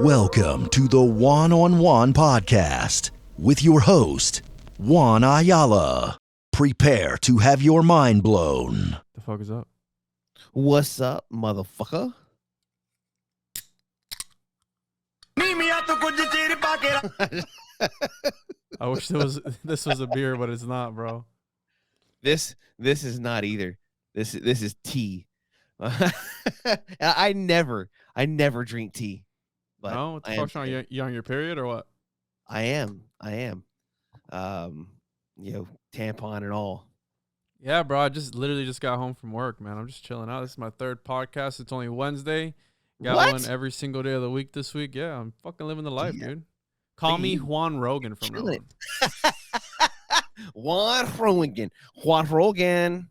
Welcome to the Juan on Juan podcast with your host, Juan Ayala. Prepare to have your mind blown. The fuck is up? What's up, motherfucker? I wish this was a beer, but it's not, bro. This is not either. This is tea. I never drink tea. But no, what the fuck's wrong? You on your period or what? I am. Tampon and all. Yeah, bro. I literally just got home from work, man. I'm just chilling out. This is my third podcast. It's only Wednesday. Got one every single day of the week this week. Yeah, I'm fucking living the life, dude. Call me Juan Rogan from now on. Juan Rogan.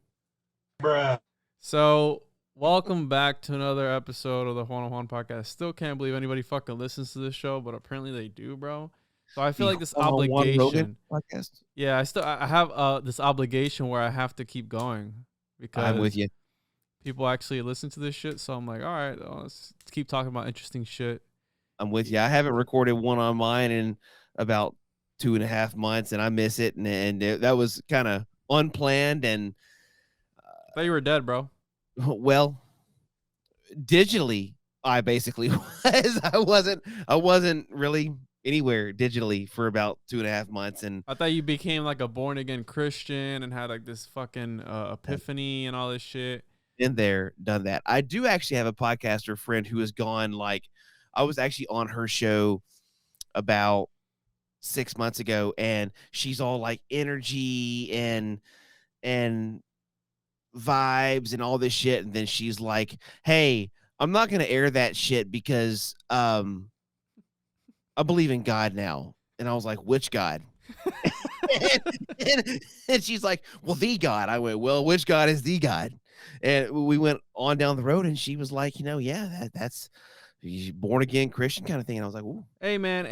Bruh. So, welcome back to another episode of the Juan on Juan podcast. Still can't believe anybody fucking listens to this show, but apparently they do, bro. So I feel like this obligation. Yeah, I have this obligation where I have to keep going because I'm with you. People actually listen to this shit. So I'm like, all right, let's keep talking about interesting shit. I'm with you. I haven't recorded one on mine in about 2.5 months, and I miss it. And that was kind of unplanned. And I thought you were dead, bro. Well, digitally, I basically was. I wasn't really anywhere digitally for about 2.5 months. And I thought you became like a born again Christian and had like this fucking epiphany and all this shit. Been there, done that. I do actually have a podcaster friend who has gone I was actually on her show about 6 months ago, and she's all like energy and vibes and all this shit. And then she's like, hey, I'm not going to air that shit because I believe in God now. And I was like, which God? and she's like, well, the God. I went, well, which God is the God? And we went on down the road, and she was like, that's born again Christian kind of thing. And I was like, ooh. Hey, man.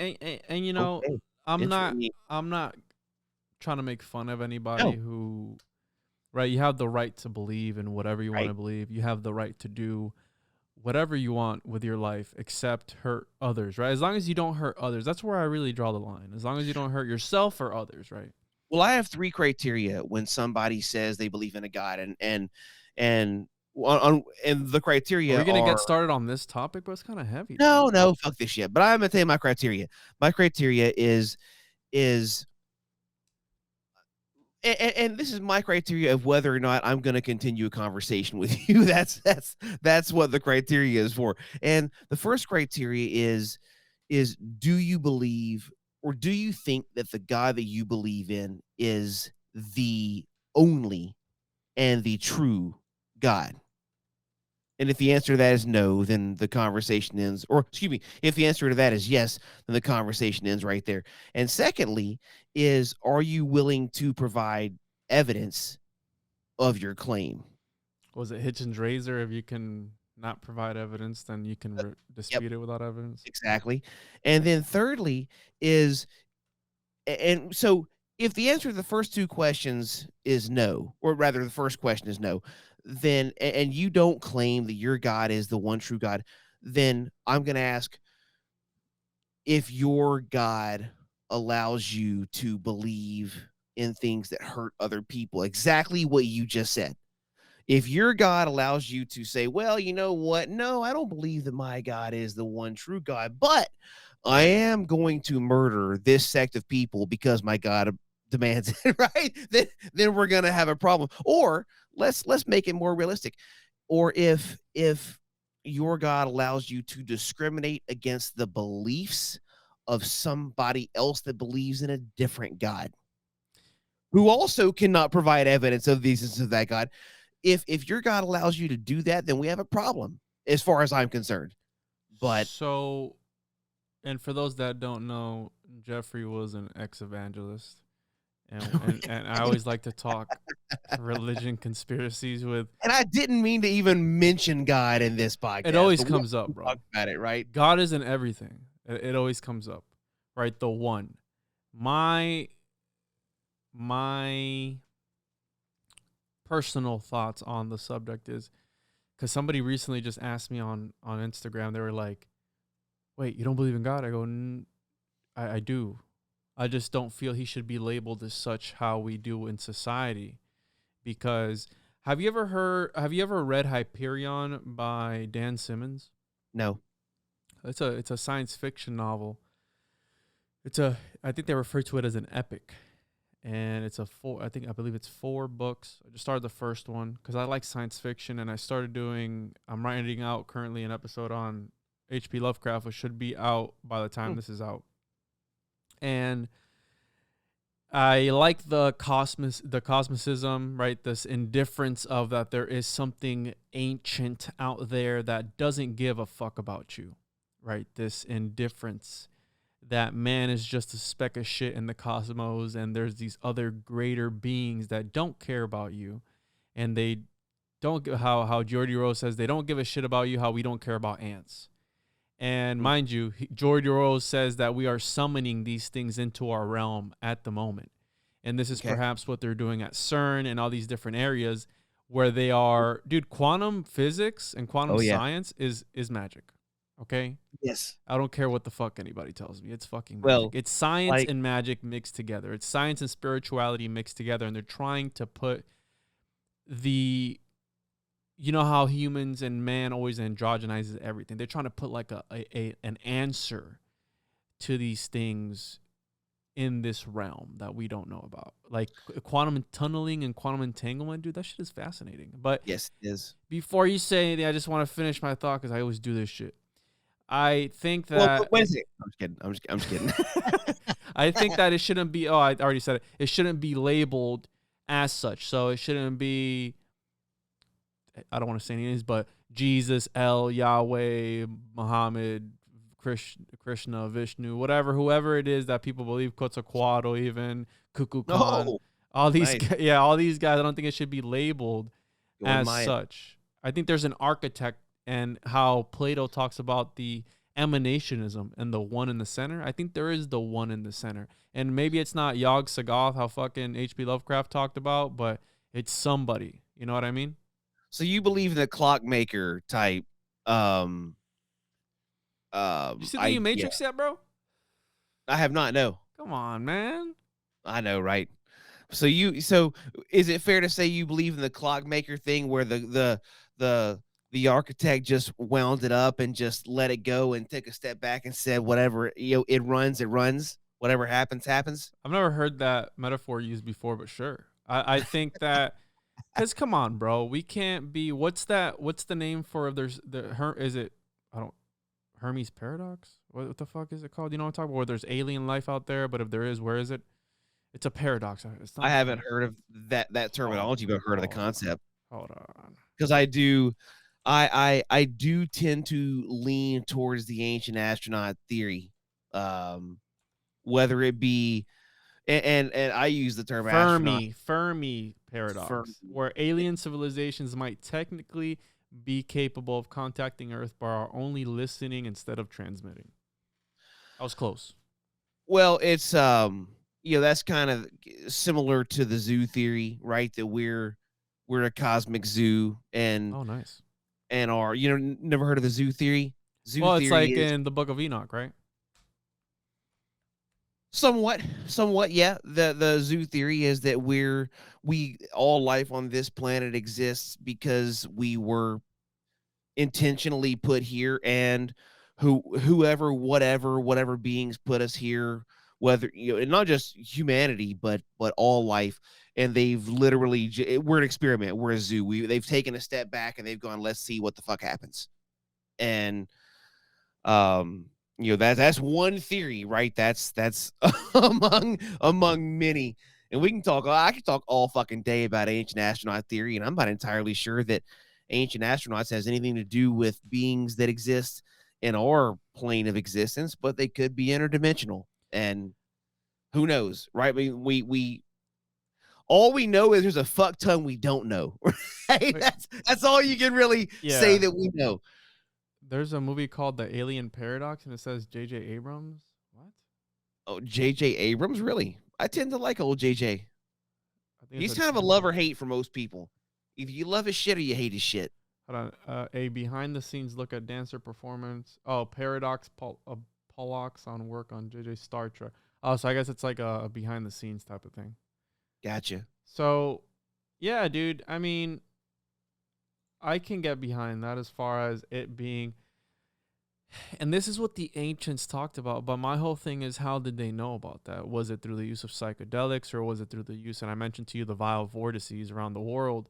And you know, okay. I'm not trying to make fun of anybody who, right? You have the right to believe in whatever you want to believe. You have the right to do whatever you want with your life except hurt others, right? As long as you don't hurt others, that's where I really draw the line. As long as you don't hurt yourself or others, right? Well, I have 3 criteria when somebody says they believe in a God, and the criteria. Are we gonna get started on this topic, but it's kind of heavy. No, fuck this shit. But I'm gonna tell you my criteria. My criteria is, and this is my criteria of whether or not I'm gonna continue a conversation with you. That's what the criteria is for. And the first criteria is do you believe, or do you think that the God that you believe in is the only and the true God? And if the answer to that is no, then the conversation ends. Or, excuse me, if the answer to that is yes, then the conversation ends right there. And secondly is, are you willing to provide evidence of your claim? Was it Hitchens' razor? If you can not provide evidence, then you can dispute it without evidence. Exactly. And then thirdly is, and so if the answer to the first 2 questions is no, or rather the first question is no, then, and you don't claim that your God is the one true God, then I'm going to ask, if your God allows you to believe in things that hurt other people, exactly what you just said. If your God allows you to say, well, you know what? No, I don't believe that my God is the one true God, but I am going to murder this sect of people because my God demands it, right? Then we're going to have a problem. Or let's make it more realistic. Or if your God allows you to discriminate against the beliefs of somebody else that believes in a different God, who also cannot provide evidence of the existence of that God. If your God allows you to do that, then we have a problem, as far as I'm concerned. But so, and for those that don't know, Jeffrey was an ex-evangelist. And I always like to talk religion conspiracies with. And I didn't mean to even mention God in this podcast. It always comes up, bro. Talk about it, right? God is in everything. It always comes up, right? The one. My personal thoughts on the subject is, because somebody recently just asked me on Instagram. They were like, "Wait, you don't believe in God?" I go, I do. I just don't feel he should be labeled as such how we do in society. Because have you ever read Hyperion by Dan Simmons? No. It's a science fiction novel. I think they refer to it as an epic. And I believe it's 4 books. I just started the first one because I like science fiction, and I'm writing out currently an episode on H.P. Lovecraft, which should be out by the time this is out. And I like the cosmicism, right? This indifference of that there is something ancient out there that doesn't give a fuck about you, right? This indifference that man is just a speck of shit in the cosmos, and there's these other greater beings that don't care about you, and they don't, how Geordie Rose says, they don't give a shit about you, how we don't care about ants. And mind you, George Rose says that we are summoning these things into our realm at the moment. And this is perhaps what they're doing at CERN and all these different areas where they are, dude, quantum physics and quantum science is magic. Okay? Yes. I don't care what the fuck anybody tells me. It's fucking magic. It's science and magic mixed together. It's science and spirituality mixed together. And they're trying to put you know how humans and man always androgenizes everything. They're trying to put like an answer to these things in this realm that we don't know about. Like quantum tunneling and quantum entanglement, dude, that shit is fascinating. But yes, it is. Before you say anything, I just want to finish my thought because I always do this shit. I think that... Well, wait a second. I'm just kidding. I think that it shouldn't be... Oh, I already said it. It shouldn't be labeled as such. So it shouldn't be... I don't want to say any names, but Jesus, El, Yahweh, Muhammad, Krishna, Vishnu, whoever it is that people believe, Quetzalcoatl, even Kukulkan, all these, all these guys. I don't think it should be labeled as such. I think there's an architect, and how Plato talks about the emanationism and the one in the center. I think there is the one in the center, and maybe it's not Yog Sothoth, how fucking H.P. Lovecraft talked about, but it's somebody. You know what I mean? So you believe in the clockmaker type? You see the new Matrix yet, bro? I have not. No. Come on, man. I know, right? So is it fair to say you believe in the clockmaker thing, where the architect just wound it up and just let it go and took a step back and said, whatever it runs, whatever happens. I've never heard that metaphor used before, but sure. I think that. Because come on, bro, we can't be. What's the name for? Hermes paradox? What the fuck is it called? You know what I'm talking about? Where there's alien life out there, but if there is, where is it? It's a paradox. I haven't heard of that terminology, but I've heard of the concept. Hold on. Because I do tend to lean towards the ancient astronaut theory, whether it be. And I use the term Fermi paradox, where alien civilizations might technically be capable of contacting Earth but are only listening instead of transmitting. I was close. Well, it's that's kind of similar to the zoo theory, right? That we're a cosmic zoo, and nice. And never heard of the zoo theory? It's like in the Book of Enoch, right? Somewhat, yeah. The zoo theory is that all life on this planet exists because we were intentionally put here, and whatever beings put us here, whether and not just humanity, but all life, and they've literally we're an experiment, we're a zoo. They've taken a step back and they've gone, let's see what the fuck happens, and That's one theory, right? That's among many. And we can talk. I can talk all fucking day about ancient astronaut theory, and I'm not entirely sure that ancient astronauts has anything to do with beings that exist in our plane of existence, but they could be interdimensional, and who knows, right? We all we know is there's a fuck ton we don't know. Right? That's all you can really say that we know. There's a movie called The Alien Paradox, and it says J.J. Abrams. What? Oh, J.J. Abrams, really? I tend to like old J.J. He's kind of a love or hate for most people. Either you love his shit or you hate his shit. Hold on. A behind-the-scenes look at dancer performance. Oh, Paradox Pollux on work on J.J. Star Trek. Oh, so I guess it's like a behind-the-scenes type of thing. Gotcha. So, yeah, dude. I mean, I can get behind that as far as it being, and this is what the ancients talked about, but my whole thing is, how did they know about that? Was it through the use of psychedelics, or was it through the use, and I mentioned to you the vile vortices around the world,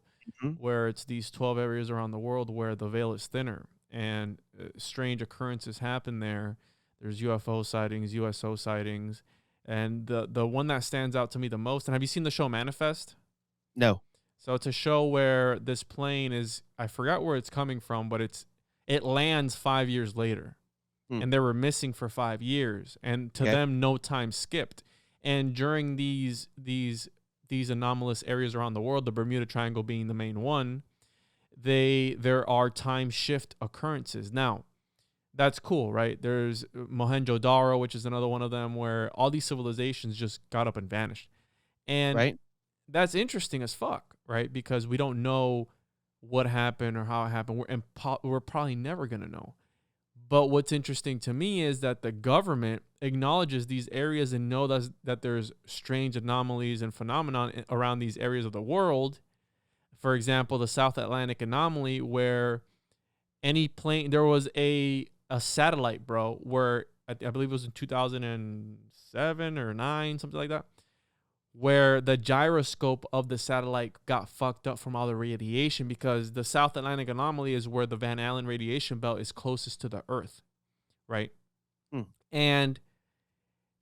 where it's these 12 areas around the world where the veil is thinner, and strange occurrences happen there. There's UFO sightings, USO sightings, and the one that stands out to me the most, and have you seen the show Manifest? No. So it's a show where this plane is, I forgot where it's coming from, but it lands 5 years later. And they were missing for 5 years. And to them, no time skipped. And during these anomalous areas around the world, the Bermuda Triangle being the main one, there are time shift occurrences. Now, that's cool, right? There's Mohenjo-Daro, which is another one of them, where all these civilizations just got up and vanished. And that's interesting as fuck, right? Because we don't know what happened or how it happened. We're probably never going to know. But what's interesting to me is that the government acknowledges these areas and know that there's strange anomalies and phenomenon around these areas of the world. For example, the South Atlantic anomaly, where any plane, there was a satellite, bro, where I believe it was in 2007 or 9, something like that, where the gyroscope of the satellite got fucked up from all the radiation, because the South Atlantic anomaly is where the Van Allen radiation belt is closest to the Earth, right? And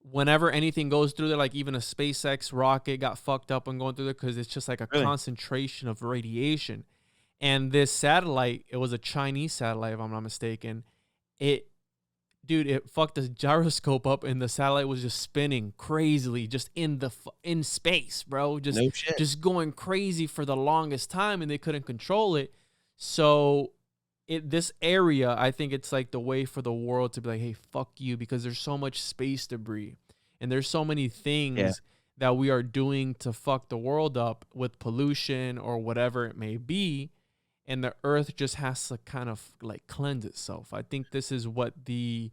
whenever anything goes through there, like even a SpaceX rocket got fucked up and going through there, because it's just like a concentration of radiation. And this satellite, it was a Chinese satellite, if I'm not mistaken, it fucked the gyroscope up, and the satellite was just spinning crazily, just in space, bro. Just going crazy for the longest time, and they couldn't control it. So, this area, I think it's like the way for the world to be like, hey, fuck you, because there's so much space debris, and there's so many things that we are doing to fuck the world up with pollution or whatever it may be. And the earth just has to kind of like cleanse itself. I think this is what the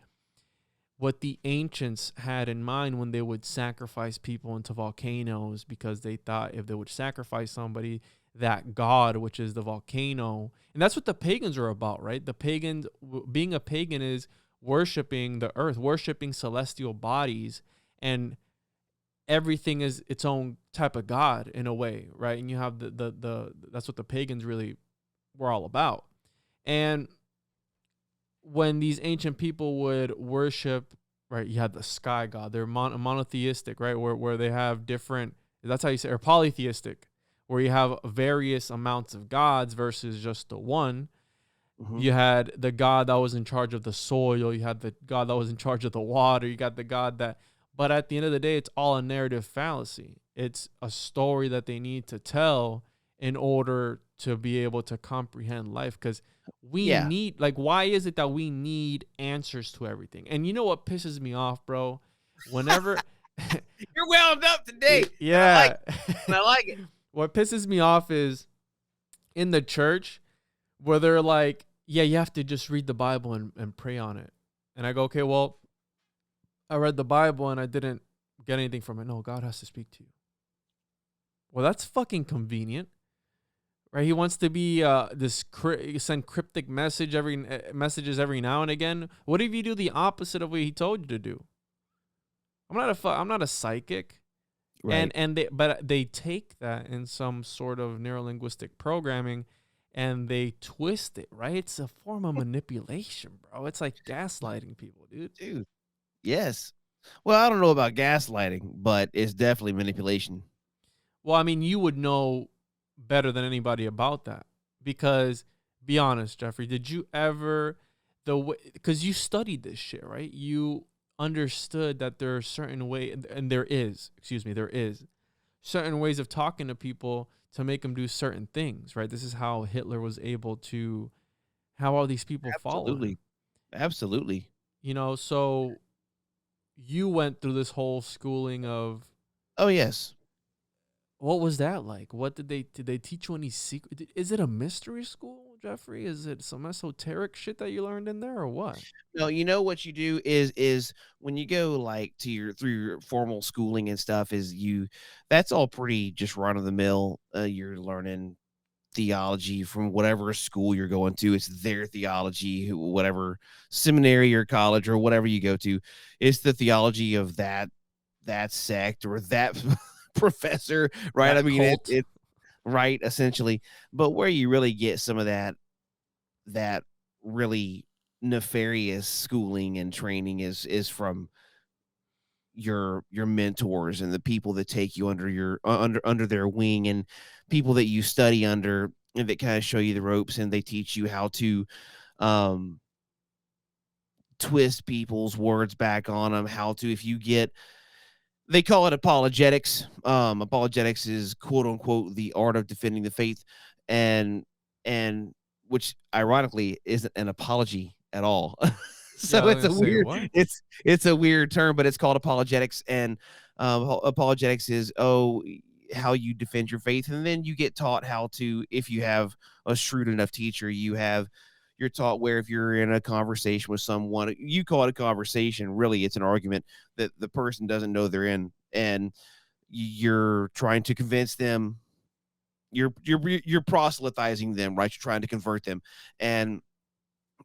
ancients had in mind when they would sacrifice people into volcanoes, because they thought if they would sacrifice somebody, that god, which is the volcano, and that's what the pagans are about, right? The pagans, being a pagan is worshiping the earth, worshiping celestial bodies, and everything is its own type of god in a way, right? And you have the that's what the pagans really were all about. And when these ancient people would worship, right, you had the sky god. They're monotheistic, right, where they have different, that's how you say, or polytheistic, where you have various amounts of gods versus just the one. You had the god that was in charge of the soil. You had the god that was in charge of the water. You got the god that, but at the end of the day, it's all a narrative fallacy. It's a story that they need to tell in order to be able to comprehend life, because we need, like, why is it that we need answers to everything? And you know what pisses me off, bro? Whenever you're wound up today. Yeah. I like it. What pisses me off is in the church where they're like, yeah, you have to just read the Bible and pray on it. And I go, okay, well, I read the Bible and I didn't get anything from it. No, God has to speak to you. Well, that's fucking convenient. Right, he wants to be send cryptic messages every now and again. What if you do the opposite of what he told you to do? I'm not a psychic, right? And they take that in some sort of neurolinguistic programming, and they twist it, right? It's a form of manipulation, bro. It's like gaslighting people, dude. Dude, yes. Well, I don't know about gaslighting, but it's definitely manipulation. Well, I mean, you would know better than anybody about that because, be honest, Jeffrey, did you ever, because you studied this shit, right? You understood that there are certain ways, and there is certain ways of talking to people to make them do certain things, right? This is how Hitler was able to have all these people follow him. Absolutely. You know, so you went through this whole schooling of. Oh, yes. What was that like? What did they teach you any secret? Is it a mystery school, Jeffrey? Is it some esoteric shit that you learned in there, or what? No, you know what you do is when you go like through your formal schooling and stuff that's all pretty just run of the mill. You're learning theology from whatever school you're going to. It's their theology, whatever seminary or college or whatever you go to. It's the theology of that sect or that professor, right? That I mean, cult? it right, essentially. But where you really get some of that really nefarious schooling and training is from your mentors and the people that take you under your under their wing, and people that you study under, and that kind of show you the ropes, and they teach you how to um twist people's words back on them, how to, if you get, they call it apologetics. Apologetics is quote unquote the art of defending the faith, and and which ironically isn't an apology at all. So Yeah, I was it's a gonna say weird, what? it's a weird term, but it's called apologetics. And apologetics is how you defend your faith, and then you get taught how to, if you have a shrewd enough teacher, you're taught where if you're in a conversation with someone, you call it a conversation, really it's an argument that the person doesn't know they're in, and you're trying to convince them, you're proselytizing them, right? You're trying to convert them, and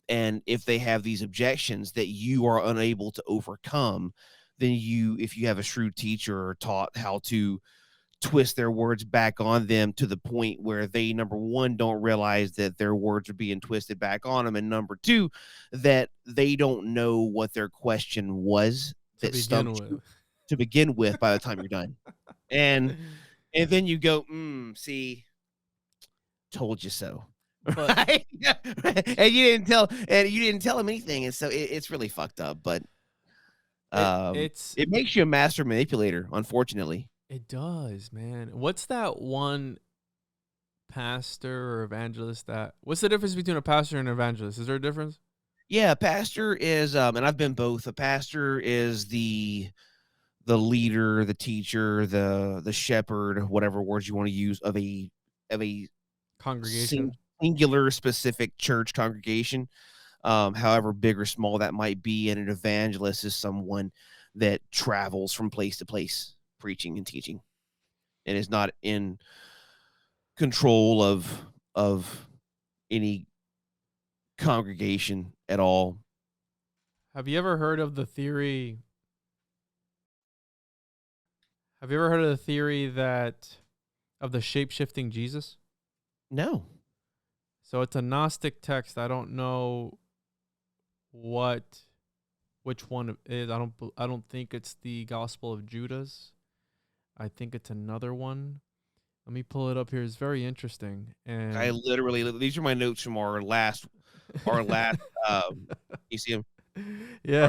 if they have these objections that you are unable to overcome, then if you have a shrewd teacher, are taught how to twist their words back on them to the point where they, number one, don't realize that their words are being twisted back on them, and number two, that they don't know what their question was To that begin stumped you with. to begin with by the time you're done. And then you go, see, told you so. But Right? And you didn't tell him anything, and so it's really fucked up. But it's it makes you a master manipulator, unfortunately. it does, man. What's that one pastor or evangelist what's the difference between a pastor and an evangelist? Is there a difference? Yeah, a pastor is, and I've been both. A pastor is the leader, the teacher, the shepherd, whatever words you want to use, of a Congregation. singular specific church congregation, however big or small that might be. And an evangelist is someone that travels from place to place preaching and teaching, and is not in control of any congregation at all. Have you ever heard of the theory? Have you ever heard of the theory of the shape-shifting Jesus? No. So it's a Gnostic text. I don't know which one it is. I don't think it's the Gospel of Judas. I think it's another one. Let me pull it up here. It's very interesting. And I literally, these are my notes from our last you see them? yeah.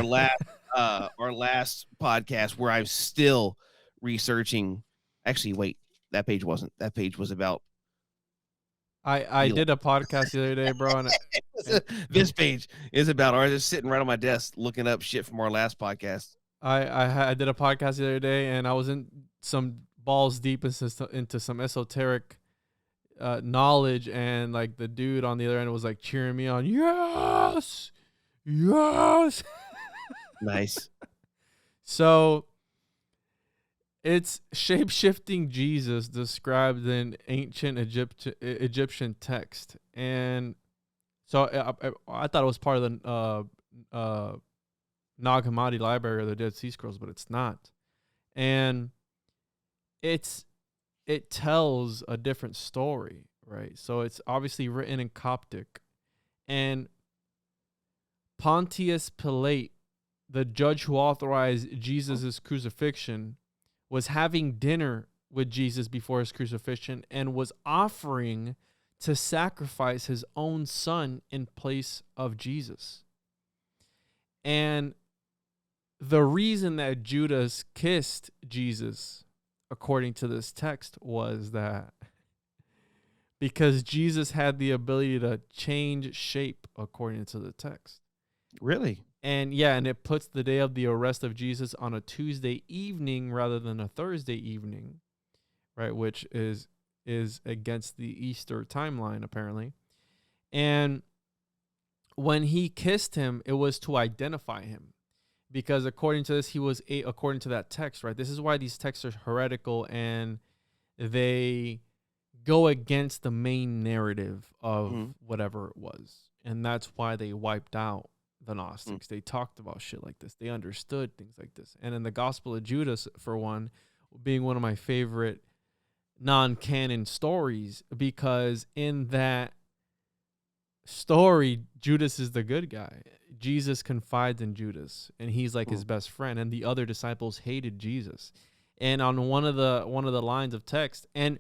Our last podcast, where I'm still researching. Actually, wait, that page was about I did a podcast the other day, bro, and this page is about, or just sitting right on my desk looking up shit from our last podcast. I did a podcast the other day, and I was in some balls deep into some esoteric knowledge, and like the dude on the other end was like cheering me on. Yes. Nice. So it's shape-shifting Jesus described in ancient Egyptian text, and so I thought it was part of the Nag Hammadi library or the Dead Sea Scrolls, but it's not. And it tells a different story, right? So it's obviously written in Coptic. And Pontius Pilate, the judge who authorized Jesus' crucifixion, was having dinner with Jesus before his crucifixion and was offering to sacrifice his own son in place of Jesus. And the reason that Judas kissed Jesus, according to this text, was that because Jesus had the ability to change shape, according to the text. Really? And yeah, and it puts the day of the arrest of Jesus on a Tuesday evening rather than a Thursday evening, right? Which is against the Easter timeline, apparently. And when he kissed him, it was to identify him. Because according to this, according to that text, right? This is why these texts are heretical and they go against the main narrative of whatever it was. And that's why they wiped out the Gnostics. They talked about shit like this. They understood things like this. And in the Gospel of Judas, for one, being one of my favorite non-canon stories, because in that story, Judas is the good guy. Jesus confides in Judas, and he's like his best friend, and the other disciples hated Jesus. And on one of the lines of text, and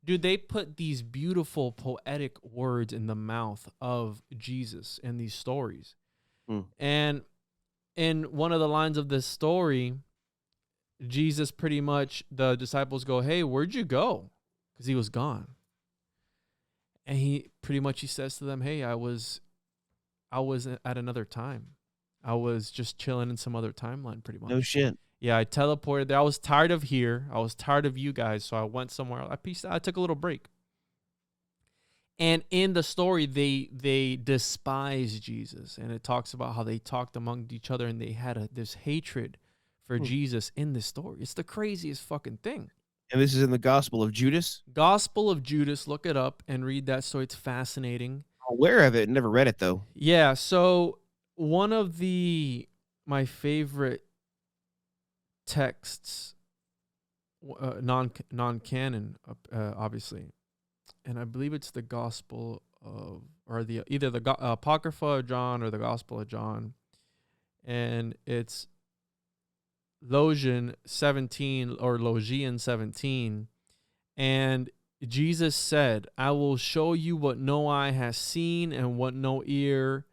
dude, they put these beautiful poetic words in the mouth of Jesus in these stories. And in one of the lines of this story, Jesus pretty much, the disciples go, "Hey, where'd you go?" Because he was gone. And he says to them, "Hey, I was at another time. I was just chilling in some other timeline, pretty much." No shit. Yeah, I teleported there. I was tired of here. I was tired of you guys, so I went somewhere else. I took a little break. And in the story, they despise Jesus, and it talks about how they talked among each other, and they had this hatred for Jesus in this story. It's the craziest fucking thing. And this is in the Gospel of Judas? Gospel of Judas. Look it up and read that story. It's fascinating. I'm aware of it. Never read it, though. Yeah, so one of my favorite texts, non-canon, obviously, and I believe it's the Gospel of, or either the Apocrypha of John or the Gospel of John, and it's Logian 17 or Logian 17, and Jesus said, "I will show you what no eye has seen and what no ear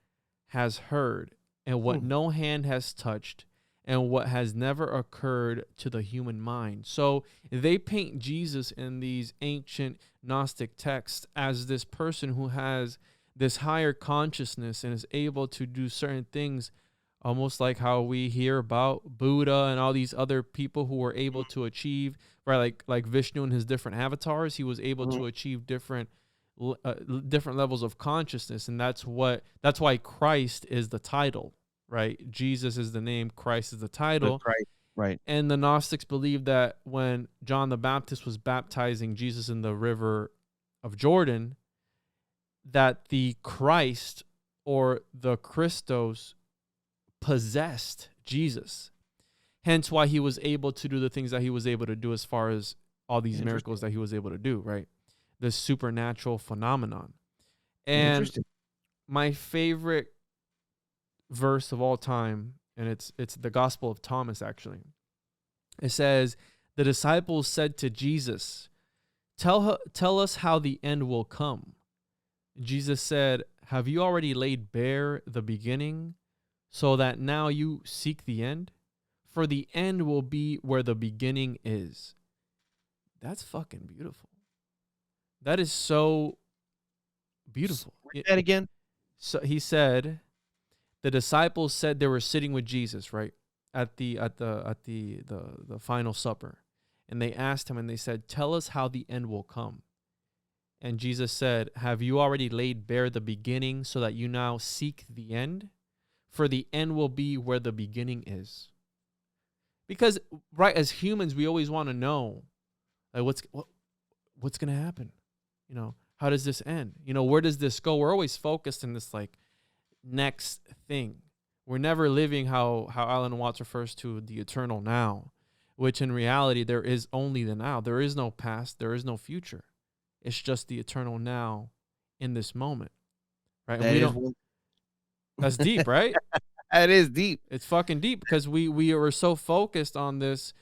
has heard and what no hand has touched and what has never occurred to the human mind." So they paint Jesus in these ancient Gnostic texts as this person who has this higher consciousness and is able to do certain things, almost like how we hear about Buddha and all these other people who were able to achieve, right? Like Vishnu and his different avatars, he was able to achieve different levels of consciousness, and that's why Christ is the title, right? Jesus is the name, Christ is the title. Right. And the Gnostics believed that when John the Baptist was baptizing Jesus in the river of Jordan, that the Christ or the Christos possessed Jesus. Hence why he was able to do the things that he was able to do as far as all these miracles that he was able to do, right? This supernatural phenomenon. And my favorite verse of all time, and it's the Gospel of Thomas, actually. It says, the disciples said to Jesus, tell us how the end will come. Jesus said, have you already laid bare the beginning, so that now you seek the end? For the end will be where the beginning is. That's fucking beautiful. That is so beautiful. Read that again. So he said, the disciples said they were sitting with Jesus, right, at the final supper, and they asked him, and they said, tell us how the end will come. And Jesus said, have you already laid bare the beginning, so that you now seek the end? For the end will be where the beginning is. Because, right, as humans, we always want to know, like, what's going to happen? You know, how does this end? You know, where does this go? We're always focused in this, like, next thing. We're never living how Alan Watts refers to the eternal now, which in reality, there is only the now. There is no past. There is no future. It's just the eternal now in this moment, right? That's deep, right? That is deep. It's fucking deep because we are so focused on this,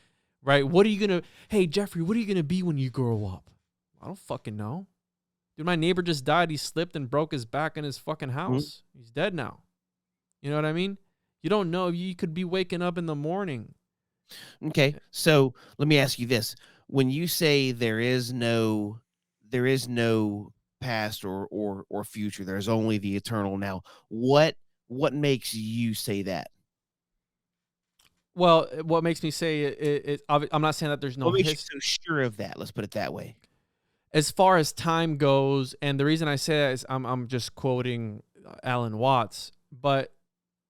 right? Hey, Jeffrey, what are you going to be when you grow up? I don't fucking know. Dude, my neighbor just died. He slipped and broke his back in his fucking house. Mm-hmm. He's dead now. You know what I mean? You don't know. You could be waking up in the morning. Okay. So let me ask you this. When you say there is no past or future, there's only the eternal now, what makes you say that? Well, what makes me say it I'm not saying that there's no what makes you so sure of that? Let's put it that way. As far as time goes, and the reason I say that is I'm just quoting Alan Watts, but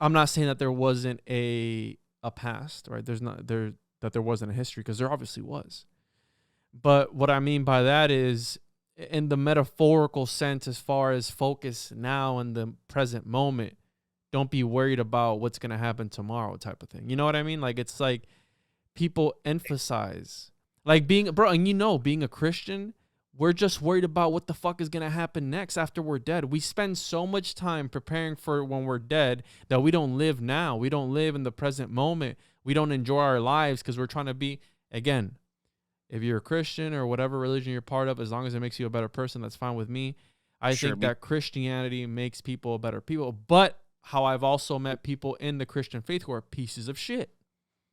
I'm not saying that there wasn't a past, right? That there wasn't a history, because there obviously was. But what I mean by that is, in the metaphorical sense, as far as focus now in the present moment, don't be worried about what's going to happen tomorrow type of thing. You know what I mean? Like, it's like people emphasize, like being a Christian, we're just worried about what the fuck is going to happen next after we're dead. We spend so much time preparing for when we're dead that we don't live now. We don't live in the present moment. We don't enjoy our lives because we're trying to be, again, if you're a Christian or whatever religion you're part of, as long as it makes you a better person, that's fine with me. I think that Christianity makes people better people. But how I've also met people in the Christian faith who are pieces of shit.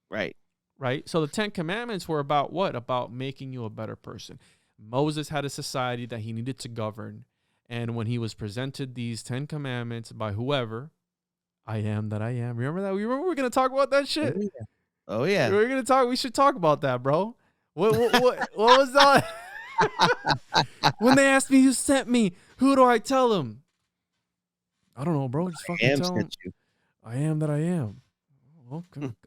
Right. Right? So the 10 Commandments were about what? About making you a better person. Moses had a society that he needed to govern. And when he was presented these 10 Commandments by whoever, I am that I am. Remember that? Remember we were going to talk about that shit? Oh, yeah. We should talk about that, bro. What was that? When they asked me who sent me, who do I tell them? I don't know, bro. Just fucking tell them. I am that I am.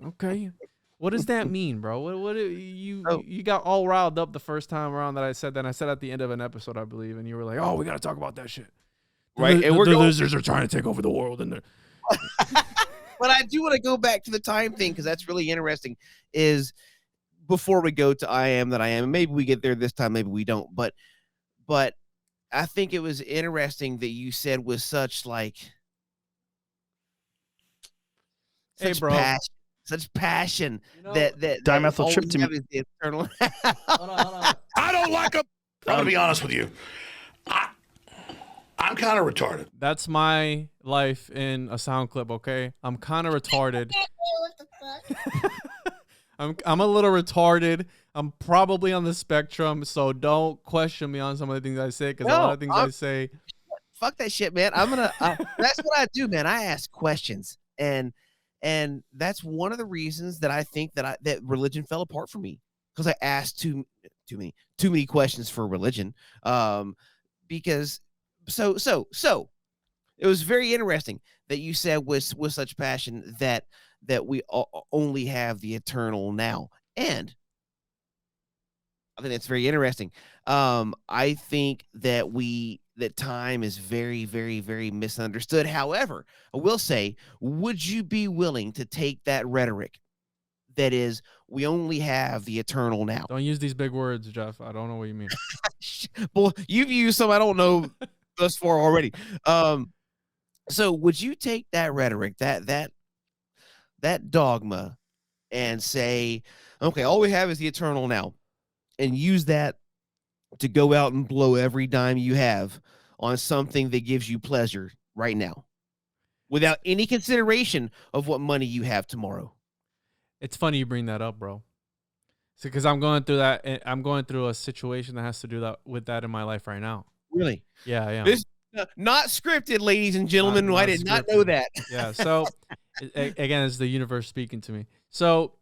Okay. What does that mean, bro? What you got all riled up the first time around that I said that. And I said at the end of an episode, I believe, and you were like, "Oh, we got to talk about that shit." Right? And the lizards are trying to take over the world, and But I do want to go back to the time thing, because that's really interesting. Is before we go to I am that I am, and maybe we get there this time, maybe we don't. But I think it was interesting that you said with such passion that dimethyltryptamine is the eternal. Hold on. I don't like them. I'm gonna be honest with you. I'm kind of retarded. That's my life in a sound clip. Okay, I'm kind of retarded. What the fuck? I'm a little retarded. I'm probably on the spectrum, so don't question me on some of the things I say, because a lot of things I say. Fuck that shit, man. I'm gonna. That's what I do, man. I ask questions, and that's one of the reasons that I think that religion fell apart for me, because I asked too many questions for religion. Because so it was very interesting that you said with such passion that we only have the eternal now. And I think that's very interesting. I think that time is very, very, very misunderstood. However, I will say, would you be willing to take that rhetoric that is, we only have the eternal now? Don't use these big words, Jeff. I don't know what you mean. Well, you've used some I don't know thus far already. So would you take that rhetoric, that dogma, and say, okay, all we have is the eternal now, and use that to go out and blow every dime you have on something that gives you pleasure right now, without any consideration of what money you have tomorrow? It's funny you bring that up, bro. Because I'm going through that. I'm going through a situation that has to do with that in my life right now. Really? Yeah, I am. This not scripted, ladies and gentlemen. Not I did not scripted. know that. Yeah. So again, it's the universe speaking to me. So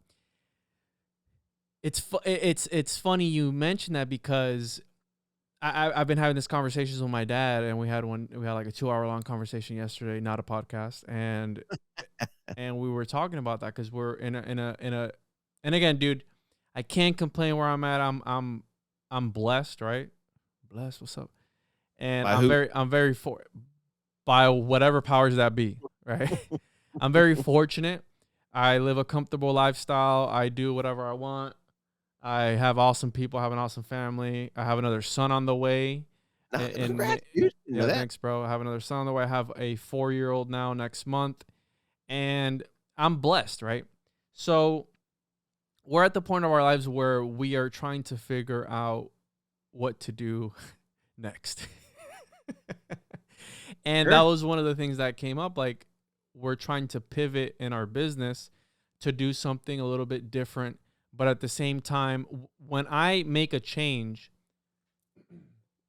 it's funny you mention that, because I've been having this conversations with my dad, and we had like a 2-hour-long conversation yesterday, not a podcast, and we were talking about that, because we're in a and again, dude, I can't complain where I'm at. I'm blessed, right? Blessed. What's up? And By I'm very by whatever powers that be, right? I'm very fortunate. I live a comfortable lifestyle. I do whatever I want. I have awesome people. I have an awesome family. I have another son on the way. Congrats, dude. Yeah, thanks, bro. I have another son on the way. I have a 4-year-old now next month, and I'm blessed, right? So we're at the point of our lives where we are trying to figure out what to do next. And that was one of the things that came up. Like, we're trying to pivot in our business to do something a little bit different. But at the same time, when I make a change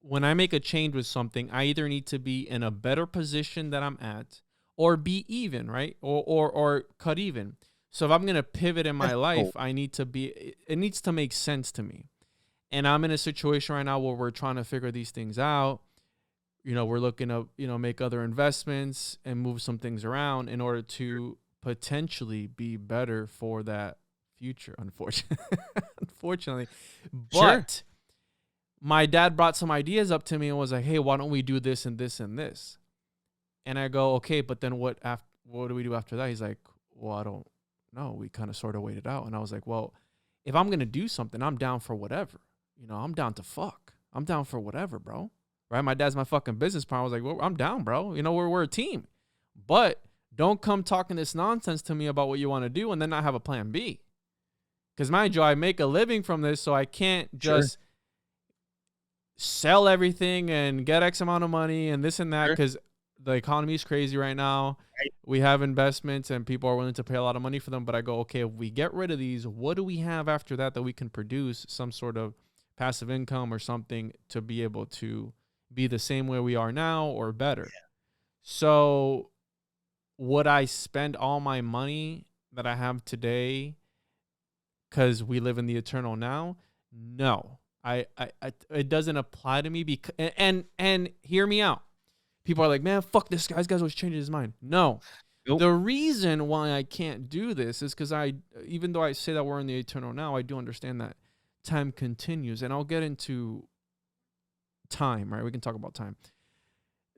with something, I either need to be in a better position that I'm at or be even, right? Or cut even. So if I'm going to pivot in my life, it needs to make sense to me. And I'm in a situation right now where we're trying to figure these things out. We're looking to, make other investments and move some things around in order to potentially be better for that future, unfortunately. But my dad brought some ideas up to me and was like, hey, why don't we do this and this and this? And I go, okay, but then what do we do after that? He's like, well, I don't know. We kind of sort of waited out. And I was like, well, if I'm going to do something, I'm down for whatever. I'm down to fuck. I'm down for whatever, bro. Right? My dad's my fucking business partner. I was like, well, I'm down, bro. We're a team. But don't come talking this nonsense to me about what you want to do and then not have a plan B. Because mind you, I make a living from this, so I can't just sell everything and get X amount of money and this and that, because the economy is crazy right now. Right. We have investments and people are willing to pay a lot of money for them. But I go, okay, if we get rid of these, what do we have after that we can produce some sort of passive income or something to be able to be the same way we are now or better? Yeah. So would I spend all my money that I have today because we live in the eternal now? No. I it doesn't apply to me because and hear me out. People are like, man, fuck this guy. This guy's always changing his mind. No. Nope. The reason why I can't do this is because even though I say that we're in the eternal now, I do understand that time continues. And I'll get into time, right? We can talk about time.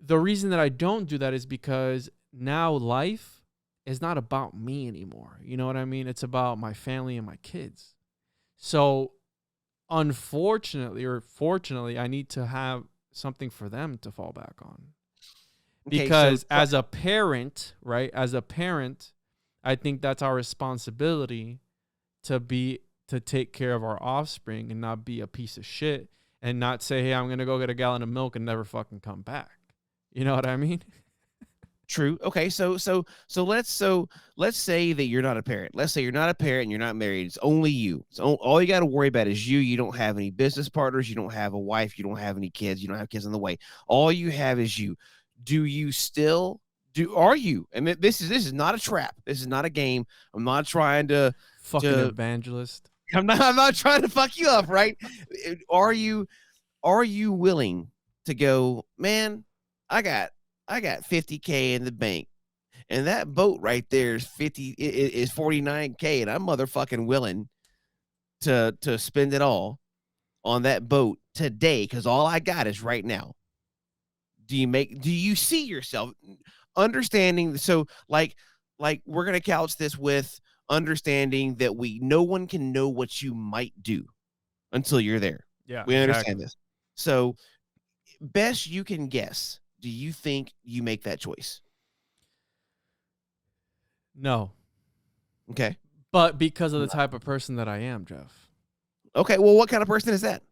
The reason that I don't do that is because now life is not about me anymore. You know what I mean? It's about my family and my kids. So unfortunately or fortunately, I need to have something for them to fall back on. Because as a parent, right? As a parent, I think that's our responsibility to take care of our offspring and not be a piece of shit and not say, hey, I'm going to go get a gallon of milk and never fucking come back. You know what I mean? True. Okay. So let's say that you're not a parent. Let's say you're not a parent and you're not married. It's only you. So all you got to worry about is you. You don't have any business partners. You don't have a wife. You don't have any kids. You don't have kids on the way. All you have is you. Are you? And this is not a trap. This is not a game. I'm not trying to fucking evangelist. I'm not trying to fuck you up, right? Are you willing to go, man, I got $50K in the bank, and that boat right there is $49K, and I'm motherfucking willing to spend it all on that boat today because all I got is right now. Do you see yourself understanding? So like we're gonna couch this with understanding that no one can know what you might do until you're there. Yeah, we understand this. So best you can guess, do you think you make that choice? No. Okay. But because of the type of person that I am, Jeff. Okay. Well, what kind of person is that?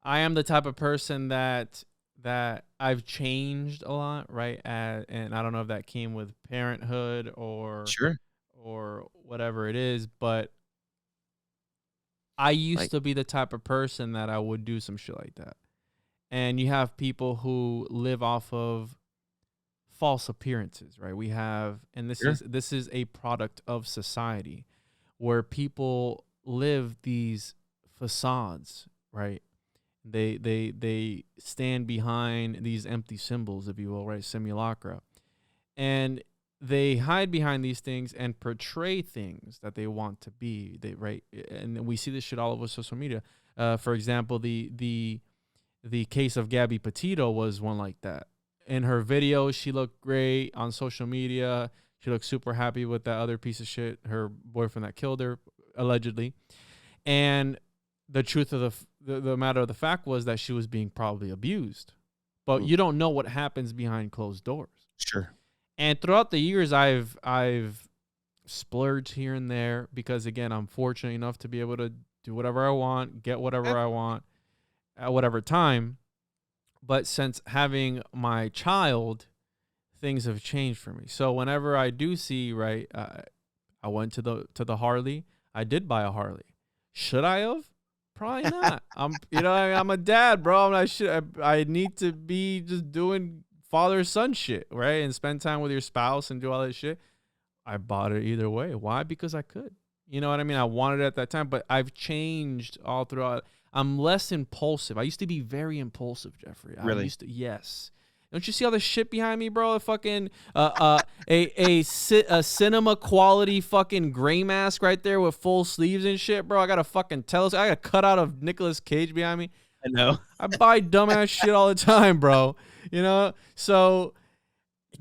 I am the type of person that I've changed a lot, right? And I don't know if that came with parenthood or whatever it is, but I used to be the type of person that I would do some shit like that. And you have people who live off of false appearances, right? We have, and this is a product of society where people live these facades, right? They stand behind these empty symbols, if you will, right? Simulacra. And they hide behind these things and portray things that they want to be. And we see this shit all over social media. For example, the case of Gabby Petito was one like that. In her videos, she looked great on social media. She looked super happy with that other piece of shit, her boyfriend that killed her, allegedly. And the truth of the matter of the fact was that she was being probably abused. But you don't know what happens behind closed doors. Sure. And throughout the years, I've splurged here and there because, again, I'm fortunate enough to be able to do whatever I want, get whatever I want at whatever time. But since having my child, things have changed for me. So whenever I do see, right, I went to the Harley. I did buy a Harley. Should I have? Probably not. I'm a dad, bro. I need to be just doing father-son shit, right? And spend time with your spouse and do all that shit. I bought it either way. Why? Because I could. You know what I mean? I wanted it at that time, but I've changed all throughout. I'm less impulsive. I used to be very impulsive, Jeffrey. Really? Yes. Don't you see all the shit behind me, bro? A fucking a cinema quality fucking gray mask right there with full sleeves and shit, bro. I got a fucking telescope. I got a cutout of Nicolas Cage behind me. I know. I buy dumbass shit all the time, bro. You know? So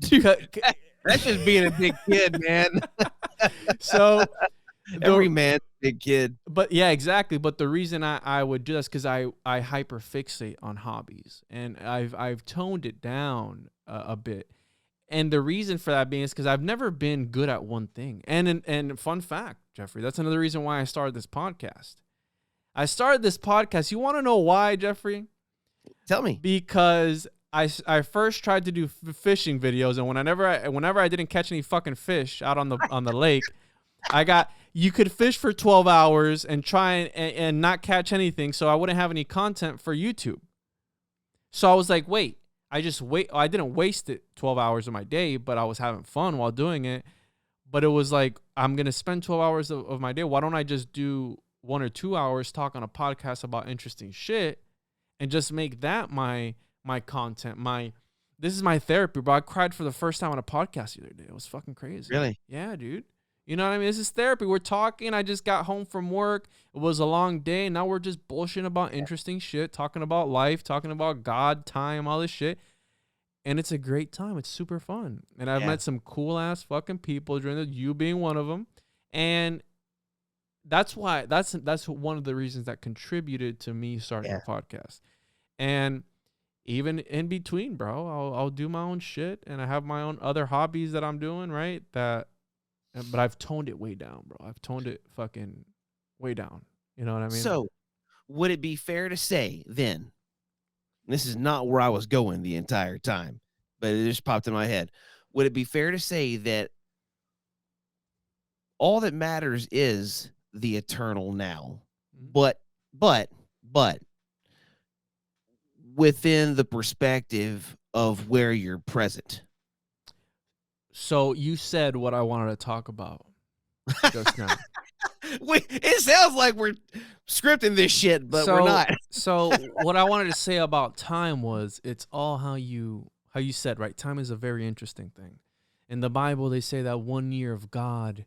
That's just being a big kid, man. so Every man's a big kid. But yeah, exactly. But the reason I would do this because I hyperfixate on hobbies, and I've toned it down a bit. And the reason for that being is because I've never been good at one thing. And fun fact, Jeffrey, that's another reason why I started this podcast. I started this podcast. You want to know why, Jeffrey? Tell me. Because I first tried to do fishing videos, and whenever I didn't catch any fucking fish out on the lake, you could fish for 12 hours and try and not catch anything, so I wouldn't have any content for YouTube. So I was like, I didn't waste 12 hours of my day, but I was having fun while doing it. But it was like, I'm going to spend 12 hours of my day. Why don't I just do 1 or 2 hours talk on a podcast about interesting shit and just make that my content? This is my therapy, bro. I cried for the first time on a podcast the other day. It was fucking crazy. Really? Yeah, dude. You know what I mean? This is therapy. We're talking. I just got home from work. It was a long day. Now we're just bullshitting about interesting shit, talking about life, talking about God, time, all this shit. And it's a great time. It's super fun. And I've met some cool ass fucking people during you being one of them. And that's why that's one of the reasons that contributed to me starting a podcast. And even in between, bro, I'll do my own shit, and I have my own other hobbies that I'm doing, right? But I've toned it way down, bro. I've toned it fucking way down. You know what I mean? So, would it be fair to say then, this is not where I was going the entire time, but it just popped in my head. Would it be fair to say that all that matters is the eternal now, but within the perspective of where you're present? So you said what I wanted to talk about just now. It sounds like we're scripting this shit, but we're not. So what I wanted to say about time was it's all how you said, right? Time is a very interesting thing. In the Bible, they say that 1 year of God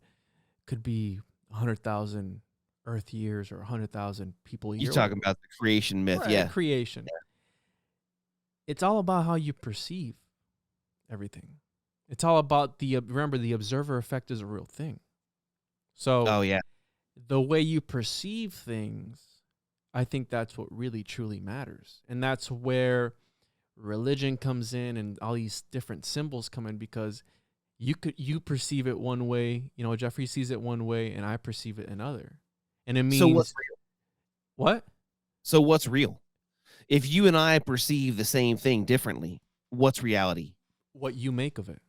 could be 100,000 Earth years or 100,000 people years. You're talking about the creation myth, right, creation. Yeah. It's all about how you perceive everything. It's all about remember, the observer effect is a real thing. So the way you perceive things, I think that's what really truly matters. And that's where religion comes in and all these different symbols come in, because you perceive it one way, Jeffrey sees it one way, and I perceive it another. And it means, so what's real? What? So what's real? If you and I perceive the same thing differently, what's reality? What you make of it.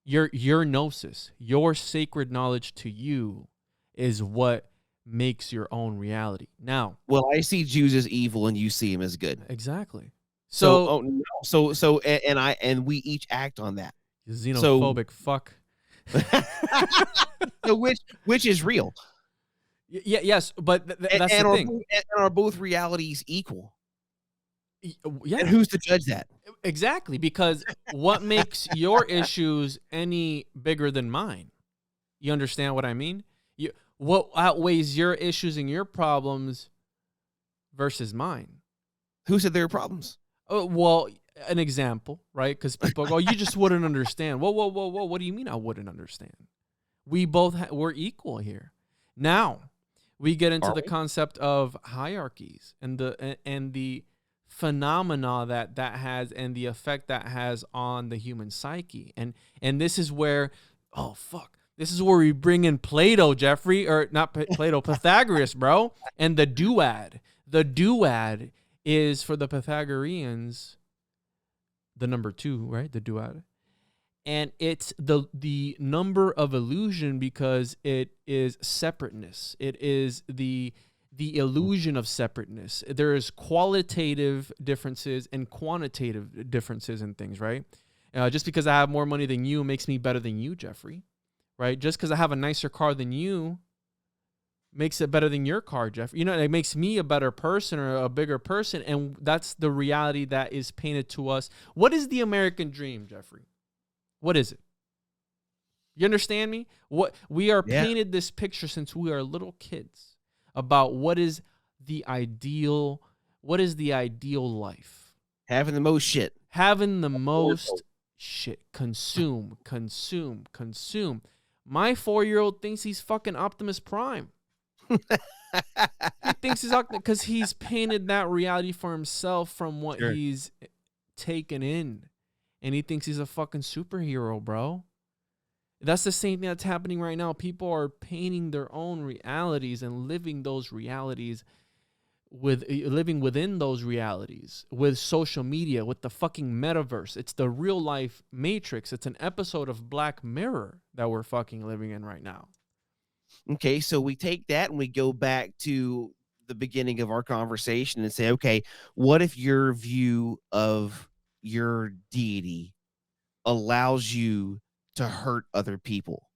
Your gnosis, your sacred knowledge to you is what makes your own reality. Now, well, I see Jews as evil and you see him as good. Exactly. So we each act on that. You xenophobic fuck. So which is real? Yes, but that's the thing. And are both realities equal? Yeah. And who's to judge that? Exactly, because what makes your issues any bigger than mine? You understand what I mean? What outweighs your issues and your problems versus mine? Who said there were problems? Well, an example, right? Because people go, you just wouldn't understand. Whoa. What do you mean I wouldn't understand? We both we're equal here. Now, We get into the concept of hierarchies and the phenomena that has and the effect that has on the human psyche. And this is where, this is where we bring in Plato, Jeffrey, or not Plato, Pythagoras, bro, and the duad. The duad is, for the Pythagoreans, the number 2, right? The duad. And it's the number of illusion because it is separateness. It is the illusion of separateness. There is qualitative differences and quantitative differences in things, right? Just because I have more money than you makes me better than you, Jeffrey, right? Just because I have a nicer car than you makes it better than your car, Jeffrey. You know, it makes me a better person or a bigger person, and that's the reality that is painted to us. What is the American dream, Jeffrey? What is it? You understand me? What we are painted this picture since we are little kids about what is the ideal life. Having the most shit. Having the most shit. Consume. My 4-year-old thinks he's fucking Optimus Prime. He thinks he's because he's painted that reality for himself from what he's taken in. And he thinks he's a fucking superhero, bro. That's the same thing that's happening right now. People are painting their own realities and living those realities living within those realities with social media, with the fucking metaverse. It's the real life Matrix. It's an episode of Black Mirror that we're fucking living in right now. Okay, so we take that and we go back to the beginning of our conversation and say, okay, what if your view of your deity allows you to hurt other people?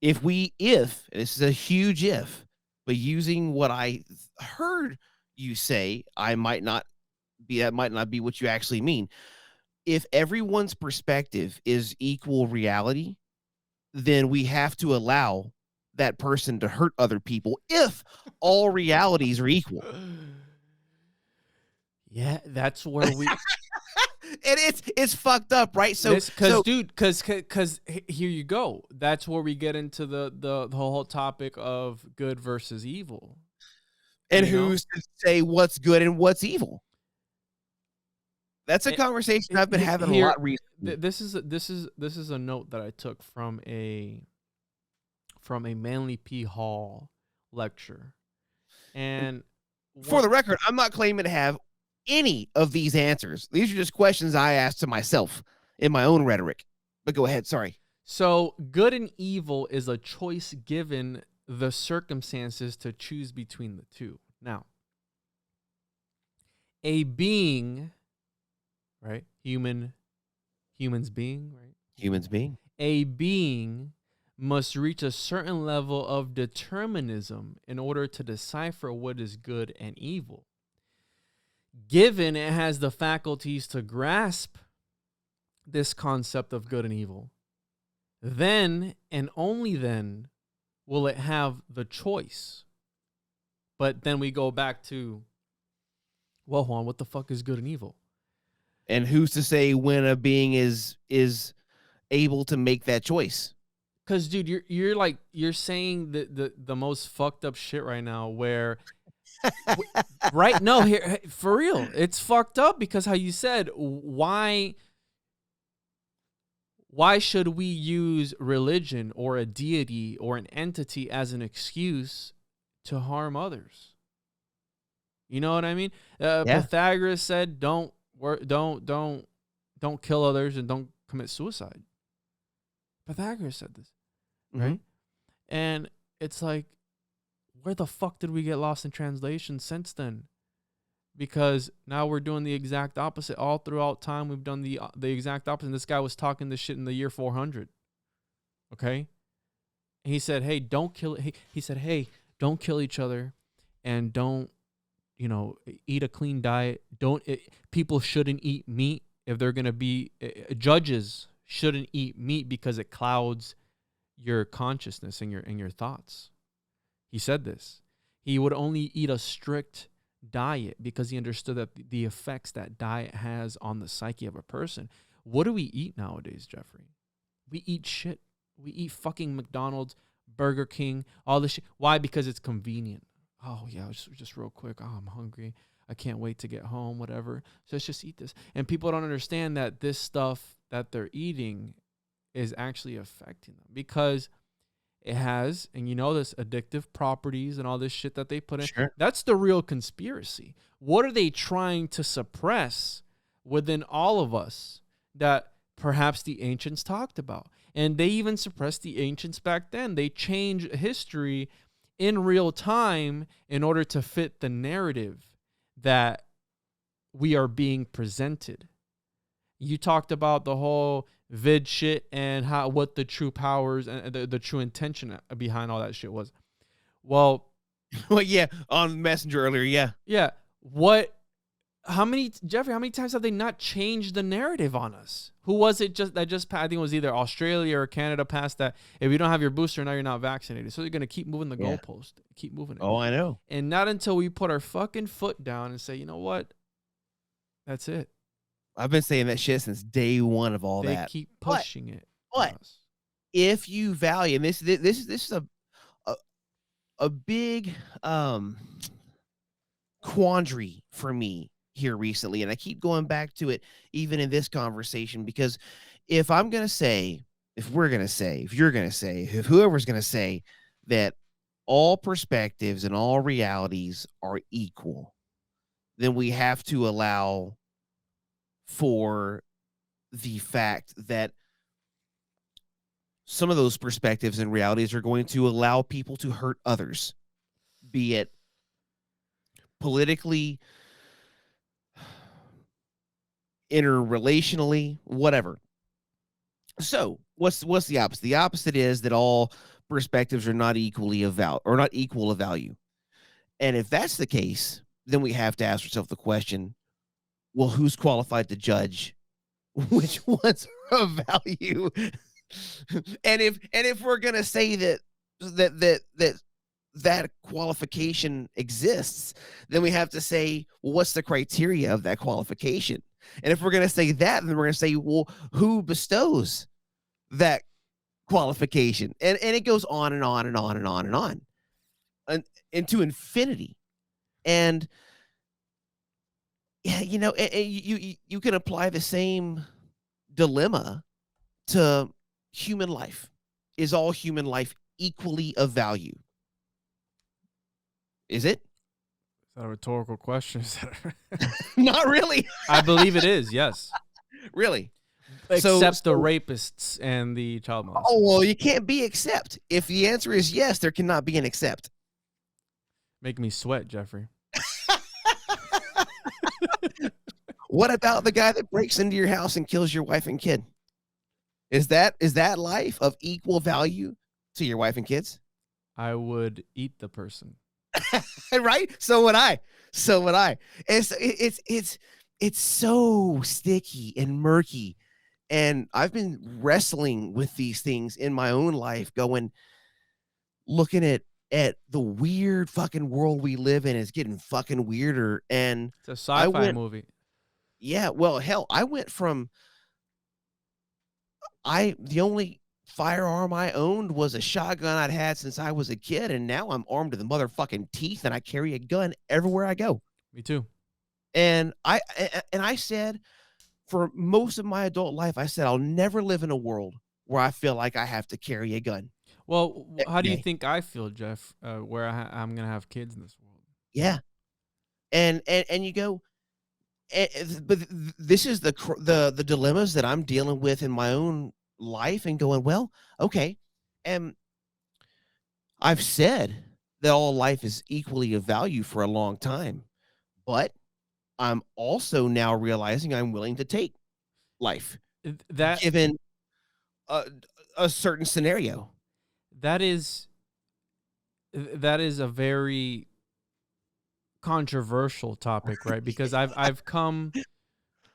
If this is a huge if, but using what I heard you say, that might not be what you actually mean. If everyone's perspective is equal reality, then we have to allow that person to hurt other people if all realities are equal. Yeah, that's where we and it's fucked up, right? So because here you go. That's where we get into the whole topic of good versus evil. And who's to say what's good and what's evil? That's a conversation I've been having a lot recently. This is a note that I took from a Manly P. Hall lecture. And for the record, I'm not claiming to have any of these answers. These are just questions I asked to myself in my own rhetoric. But go ahead, sorry. So good and evil is a choice given the circumstances to choose between the two. Now, a being, right? Humans being, right? Humans being. A being must reach a certain level of determinism in order to decipher what is good and evil. Given it has the faculties to grasp this concept of good and evil, then and only then will it have the choice. But then we go back to, well, Juan, what the fuck is good and evil? And who's to say when a being is able to make that choice? Because, dude, you're saying the most fucked up shit right now where right? No, here for real. It's fucked up because how you said, why should we use religion or a deity or an entity as an excuse to harm others? You know what I mean? Pythagoras said, don't kill others and don't commit suicide. Pythagoras said this, right? Mm-hmm. And it's like, where the fuck did we get lost in translation since then? Because now we're doing the exact opposite. All throughout time, we've done the exact opposite. And this guy was talking this shit in the year 400. Okay? And he said, hey, don't kill it. He said, hey, don't kill each other and don't, eat a clean diet. People shouldn't eat meat if they're going to be, judges shouldn't eat meat because it clouds your consciousness and your thoughts. He said this. He would only eat a strict diet because he understood that the effects that diet has on the psyche of a person. What do we eat nowadays, Jeffrey? We eat shit. We eat fucking McDonald's Burger King, all this shit. Why? Because it's convenient. Oh yeah, just real quick. Oh, I'm hungry. I can't wait to get home, whatever. So let's just eat this. And people don't understand that this stuff that they're eating is actually affecting them because it has, and this addictive properties and all this shit that they put in. Sure. That's the real conspiracy. What are they trying to suppress within all of us that perhaps the ancients talked about? And they even suppressed the ancients back then. They changed history in real time in order to fit the narrative that we are being presented. You talked about the whole vid shit and what the true powers and the true intention behind all that shit was. Well, yeah, on Messenger earlier, yeah. Yeah. Jeffrey, how many times have they not changed the narrative on us? Who was it I think it was either Australia or Canada passed that if you don't have your booster, now you're not vaccinated. So they're going to keep moving the goalpost. Keep moving it. Oh, I know. And not until we put our fucking foot down and say, you know what? That's it. I've been saying that shit since day one of all they that. They keep pushing it. But if you value, and this is a big quandary for me here recently, and I keep going back to it even in this conversation, because if you're going to say, if whoever's going to say that all perspectives and all realities are equal, then we have to allow for the fact that some of those perspectives and realities are going to allow people to hurt others, be it politically, interrelationally, whatever. So what's the opposite? The opposite is that all perspectives are not equally of value or not equal of value. And if that's the case, then we have to ask ourselves the question, well, who's qualified to judge which ones are of value? And if we're going to say that qualification exists, then we have to say, well, what's the criteria of that qualification? And if we're going to say that, then we're going to say, well, who bestows that qualification? And it goes on and on and on and on and on and into infinity. And yeah, you can apply the same dilemma to human life. Is all human life equally of value? Is it? Is that a rhetorical question? Not really. I believe it is, yes. Really? Except the rapists and the child molesters. Oh, well, you can't be except. If the answer is yes, there cannot be an except. Make me sweat, Jeffrey. What about the guy that breaks into your house and kills your wife and kid? Is that life of equal value to your wife and kids? I would eat the person. Right? So would I. And so it's so sticky and murky. And I've been wrestling with these things in my own life, looking at the weird fucking world we live in. Is getting fucking weirder. And it's a sci-fi movie. Yeah, well, hell, I went from the only firearm I owned was a shotgun I'd had since I was a kid, and now I'm armed to the motherfucking teeth, and I carry a gun everywhere I go. Me too. And I said, for most of my adult life, I said I'll never live in a world where I feel like I have to carry a gun. Well, how do you think I feel, Jeff? Where I'm gonna have kids in this world? Yeah, and you go. But this is the dilemmas that I'm dealing with in my own life, and going, well, okay. And I've said that all life is equally of value for a long time, but I'm also now realizing I'm willing to take life that given a certain scenario. That is a very controversial topic, right? Because I've come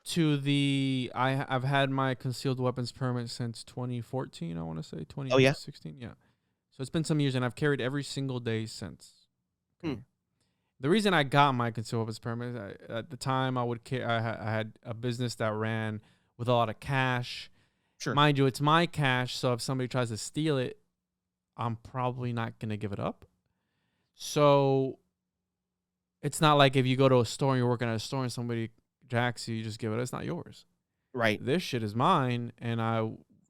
to I've had my concealed weapons permit since 2014, I want to say 2016. Oh, yeah? Yeah. So it's been some years, and I've carried every single day since. Okay. Hmm. The reason I got my concealed weapons permit, at the time I had a business that ran with a lot of cash. Sure. Mind you, it's my cash, so if somebody tries to steal it, I'm probably not going to give it up. So it's not like if you go to a store and you're working at a store and somebody jacks you, you just give it. It's not yours. Right. This shit is mine, and I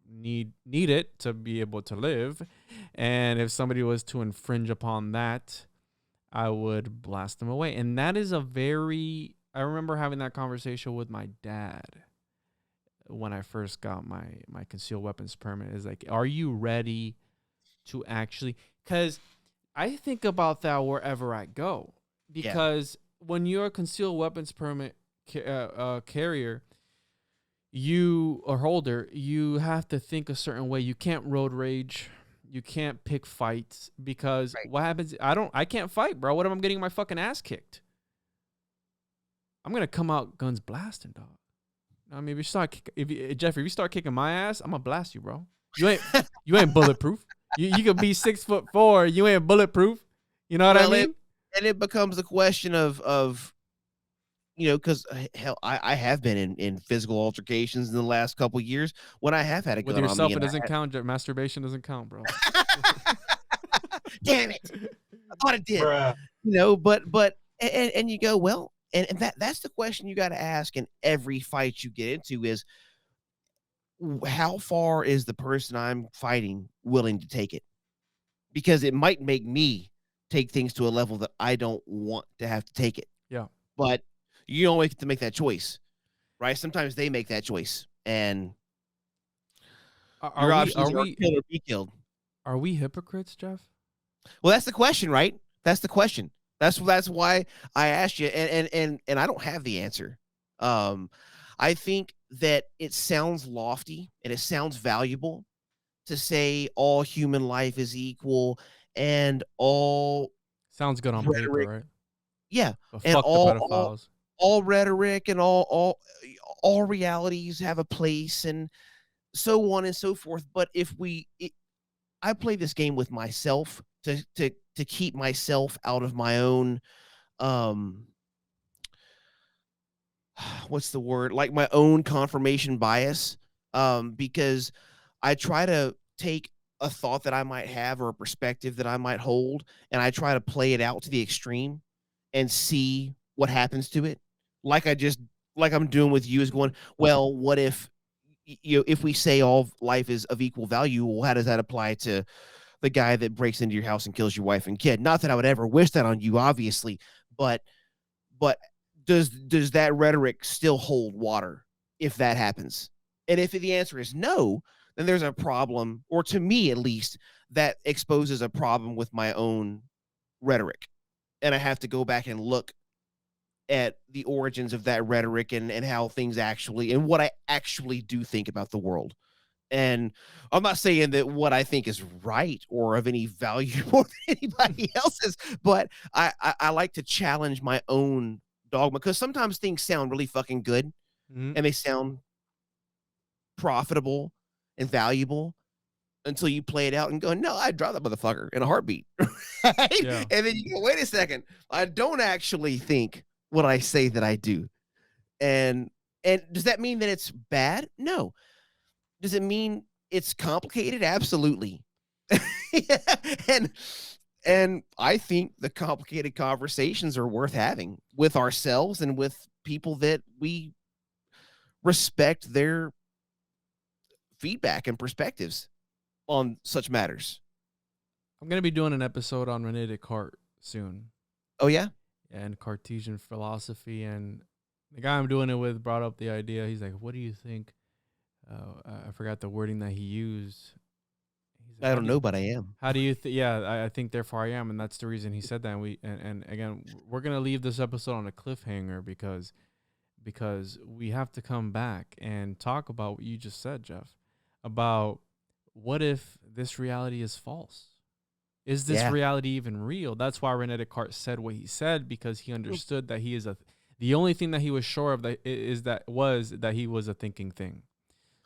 need it to be able to live. And if somebody was to infringe upon that, I would blast them away. And that is I remember having that conversation with my dad when I first got my concealed weapons permit. Is like, are you ready to actually, because I think about that wherever I go, because when you're a concealed weapons permit carrier, you or holder, you have to think a certain way. You can't road rage. You can't pick fights, because what happens? I can't fight, bro. What if I'm getting my fucking ass kicked? I'm going to come out guns blasting, dog. I mean, if you start kicking my ass, I'm going to blast you, bro. You ain't bulletproof. You could be 6'4", you ain't bulletproof. You know what I mean? And it becomes a question of because hell, I have been in physical altercations in the last couple of years when I have had a gun with yourself. on me. It doesn't count. Masturbation doesn't count, bro. Damn it! I thought it did. Bruh. But you go, well, and that's the question you got to ask in every fight you get into is, how far is the person I'm fighting willing to take it? Because it might make me take things to a level that I don't want to have to take it. Yeah. But you don't get to make that choice, right? Sometimes they make that choice, and your options are kill or be killed. Are we hypocrites, Jeff? Well, that's the question, right? That's the question. That's why I asked you, and I don't have the answer. I think that it sounds lofty and it sounds valuable to say all human life is equal and all sounds good on rhetoric, paper, right? Yeah, But and fuck the pedophiles. all rhetoric and all realities have a place and so on and so forth. But I play this game with myself to keep myself out of my own what's the word? Like my own confirmation bias. Because I try to take a thought that I might have or a perspective that I might hold, and I try to play it out to the extreme and see what happens to it. Like I'm doing with you, is going, well, what if if we say all life is of equal value, well, how does that apply to the guy that breaks into your house and kills your wife and kid? Not that I would ever wish that on you, obviously, but does that rhetoric still hold water if that happens? And if the answer is no, then there's a problem, or to me at least, that exposes a problem with my own rhetoric. And I have to go back and look at the origins of that rhetoric and how things actually, and what I actually do think about the world. And I'm not saying that what I think is right or of any value more than anybody else's, but I like to challenge my own dogma, because sometimes things sound really fucking good and they sound profitable and valuable until you play it out and go, no, I'd draw that motherfucker in a heartbeat. Right? Yeah. And then you go, wait a second, I don't actually think what I say that I do. And does that mean that it's bad? No. Does it mean it's complicated? Absolutely. And I think the complicated conversations are worth having with ourselves and with people that we respect their feedback and perspectives on such matters. I'm going to be doing an episode on René Descartes soon. Oh, yeah? And Cartesian philosophy. And the guy I'm doing it with brought up the idea. He's like, what do you think? I forgot the wording that he used. Like, I don't know, but I am. How do you I think therefore I am, and that's the reason he said that. And again, we're gonna leave this episode on a cliffhanger because we have to come back and talk about what you just said, Jeff, about what if this reality is false? Is this reality even real? That's why René Descartes said what he said, because he understood that he is the only thing that he was sure of that he was a thinking thing.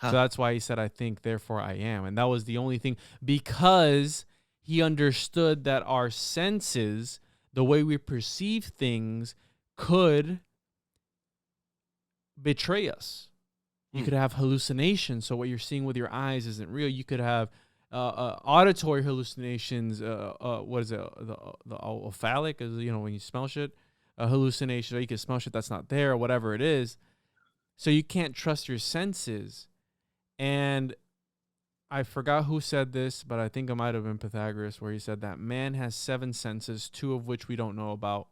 So that's why he said, I think, therefore I am. And that was the only thing, because he understood that our senses, the way we perceive things, could betray us. You could have hallucinations. So what you're seeing with your eyes isn't real. You could have auditory hallucinations. What is it? The ophalic is when you smell shit. A hallucination, or you can smell shit that's not there, or whatever it is. So you can't trust your senses. And I forgot who said this, but I think it might have been Pythagoras, where he said that man has 7 senses, 2 of which we don't know about.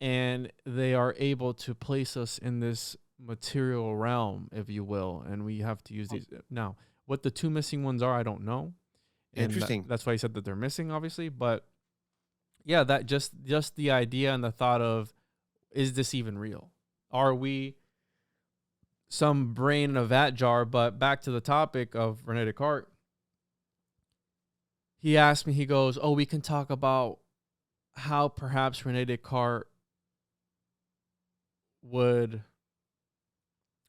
And they are able to place us in this material realm, if you will. And we have to use these. Now, what the 2 missing ones are, I don't know. Interesting. That's why he said that they're missing, obviously. But yeah, that just the idea and the thought of, is this even real? Are we some brain in a vat jar? But back to the topic of Rene Descartes. He asked me, he goes, oh, we can talk about how perhaps Rene Descartes would,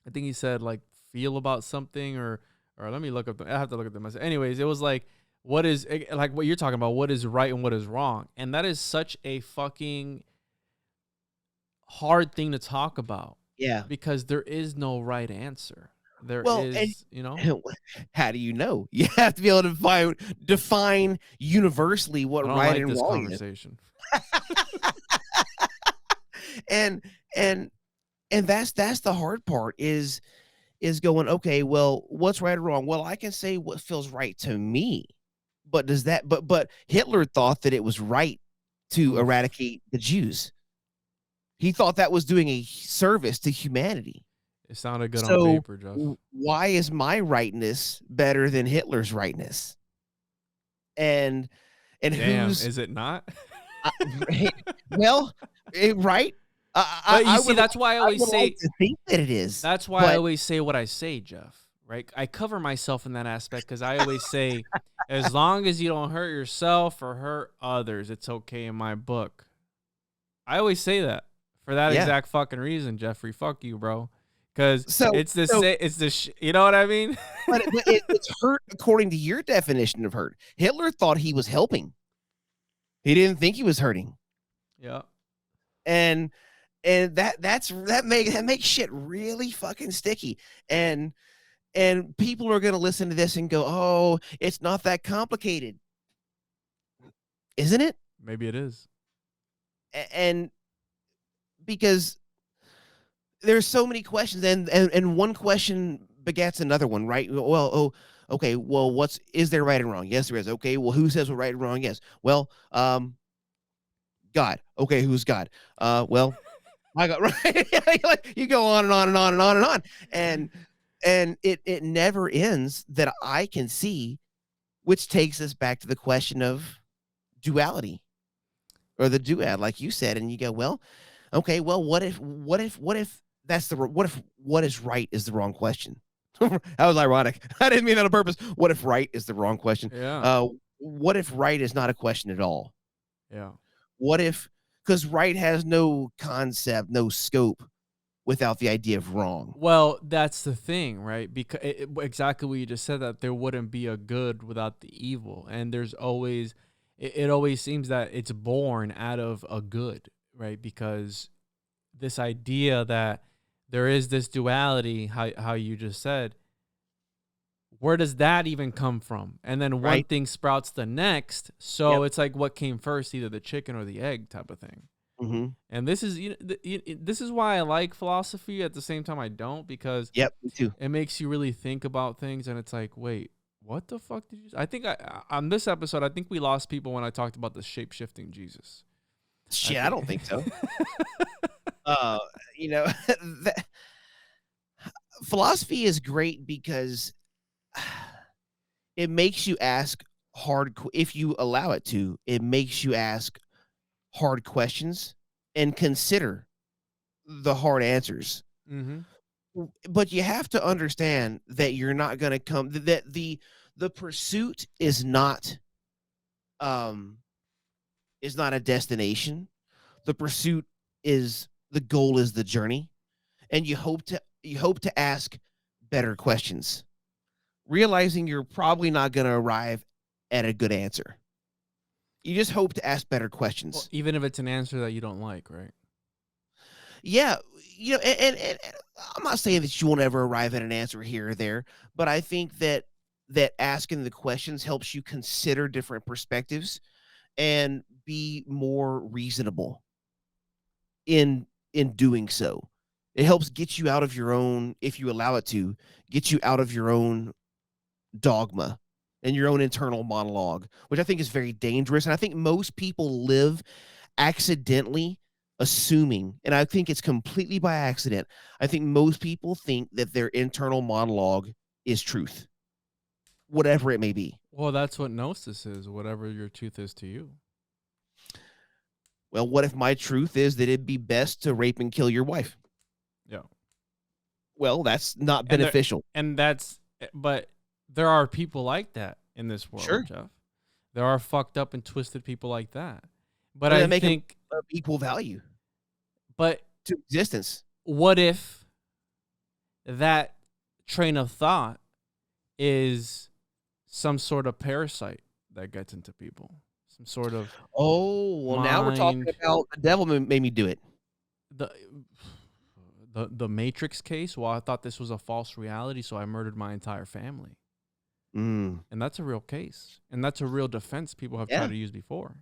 I think he said, like, feel about something, or let me look up, I have to look at the message. Anyways, it was like, what is, like what you're talking about, what is right and what is wrong? And that is such a fucking hard thing to talk about. Yeah. Because there is no right answer. There is, How do you know? You have to be able to define universally what right and wrong conversation. and that's the hard part is going, okay, well, what's right or wrong? Well, I can say what feels right to me, but does that, but Hitler thought that it was right to eradicate the Jews. He thought that was doing a service to humanity. It sounded good on paper, Jeff. Why is my rightness better than Hitler's rightness? And damn, who's, is it not? Right. But you see, that's why I always say to think that it is. That's why I always say what I say, Jeff. Right? I cover myself in that aspect because I always say, as long as you don't hurt yourself or hurt others, it's okay in my book. I always say that for that exact fucking reason, Jeffrey. Fuck you, bro. Because you know what I mean? but it's hurt according to your definition of hurt. Hitler thought he was helping. He didn't think he was hurting. Yeah. And that makes shit really fucking sticky. And people are going to listen to this and go, "Oh, it's not that complicated." Isn't it? Maybe it is. And because there's so many questions, and one question begets another one, right? Well, okay, well, is there right and wrong? Yes, there is. Okay, well, who says what right and wrong is? Well, God. Okay, who's God? Well, I got right. You go on and on and on and on and on, and it never ends that I can see, which takes us back to the question of duality, or the duad, like you said. And you go, well, okay, well, what if that's what is right is the wrong question? That was ironic. I didn't mean that on purpose. What if right is the wrong question? Yeah. What if right is not a question at all? Yeah. What if, because right has no concept, no scope without the idea of wrong. Well, that's the thing, right? Because exactly what you just said, that there wouldn't be a good without the evil. And there's always, it always seems that it's born out of a good, right? Because this idea that there is this duality, how you just said, where does that even come from? And then one thing sprouts the next. So it's like, what came first, either the chicken or the egg type of thing. Mm-hmm. And this is this is why I like philosophy. At the same time, I don't, because me too. It makes you really think about things. And it's like, wait, what the fuck did you say? I think on this episode, I think we lost people when I talked about the Shapeshifting Jesus. Shit, I don't think so. Philosophy is great because it makes you ask if you allow it to, it makes you ask hard questions and consider the hard answers. Mm-hmm. But you have to understand that you're not going to come, that the pursuit is not a destination. The pursuit is, the goal is the journey. And you hope to ask better questions, realizing you're probably not going to arrive at a good answer. You just hope to ask better questions. Well, even if it's an answer that you don't like, right? Yeah. And I'm not saying that you won't ever arrive at an answer here or there, but I think that that asking the questions helps you consider different perspectives and be more reasonable in doing so. It helps get you out of your own, if you allow it to, get you out of your own dogma and your own internal monologue, which I think is very dangerous. And I think most people live accidentally assuming, and I think it's completely by accident. I think most people think that their internal monologue is truth, whatever it may be. Well, that's what gnosis is, whatever your truth is to you. Well, what if my truth is that it'd be best to rape and kill your wife? Yeah. Well, that's not beneficial. But there are people like that in this world, Sure. Jeff. There are fucked up and twisted people like that. But I think of equal value. But to existence. What if that train of thought is some sort of parasite that gets into people? Some sort of now we're talking about the devil made me do it. The Matrix case. Well, I thought this was a false reality, so I murdered my entire family. And that's a real case, and that's a real defense people have tried to use before.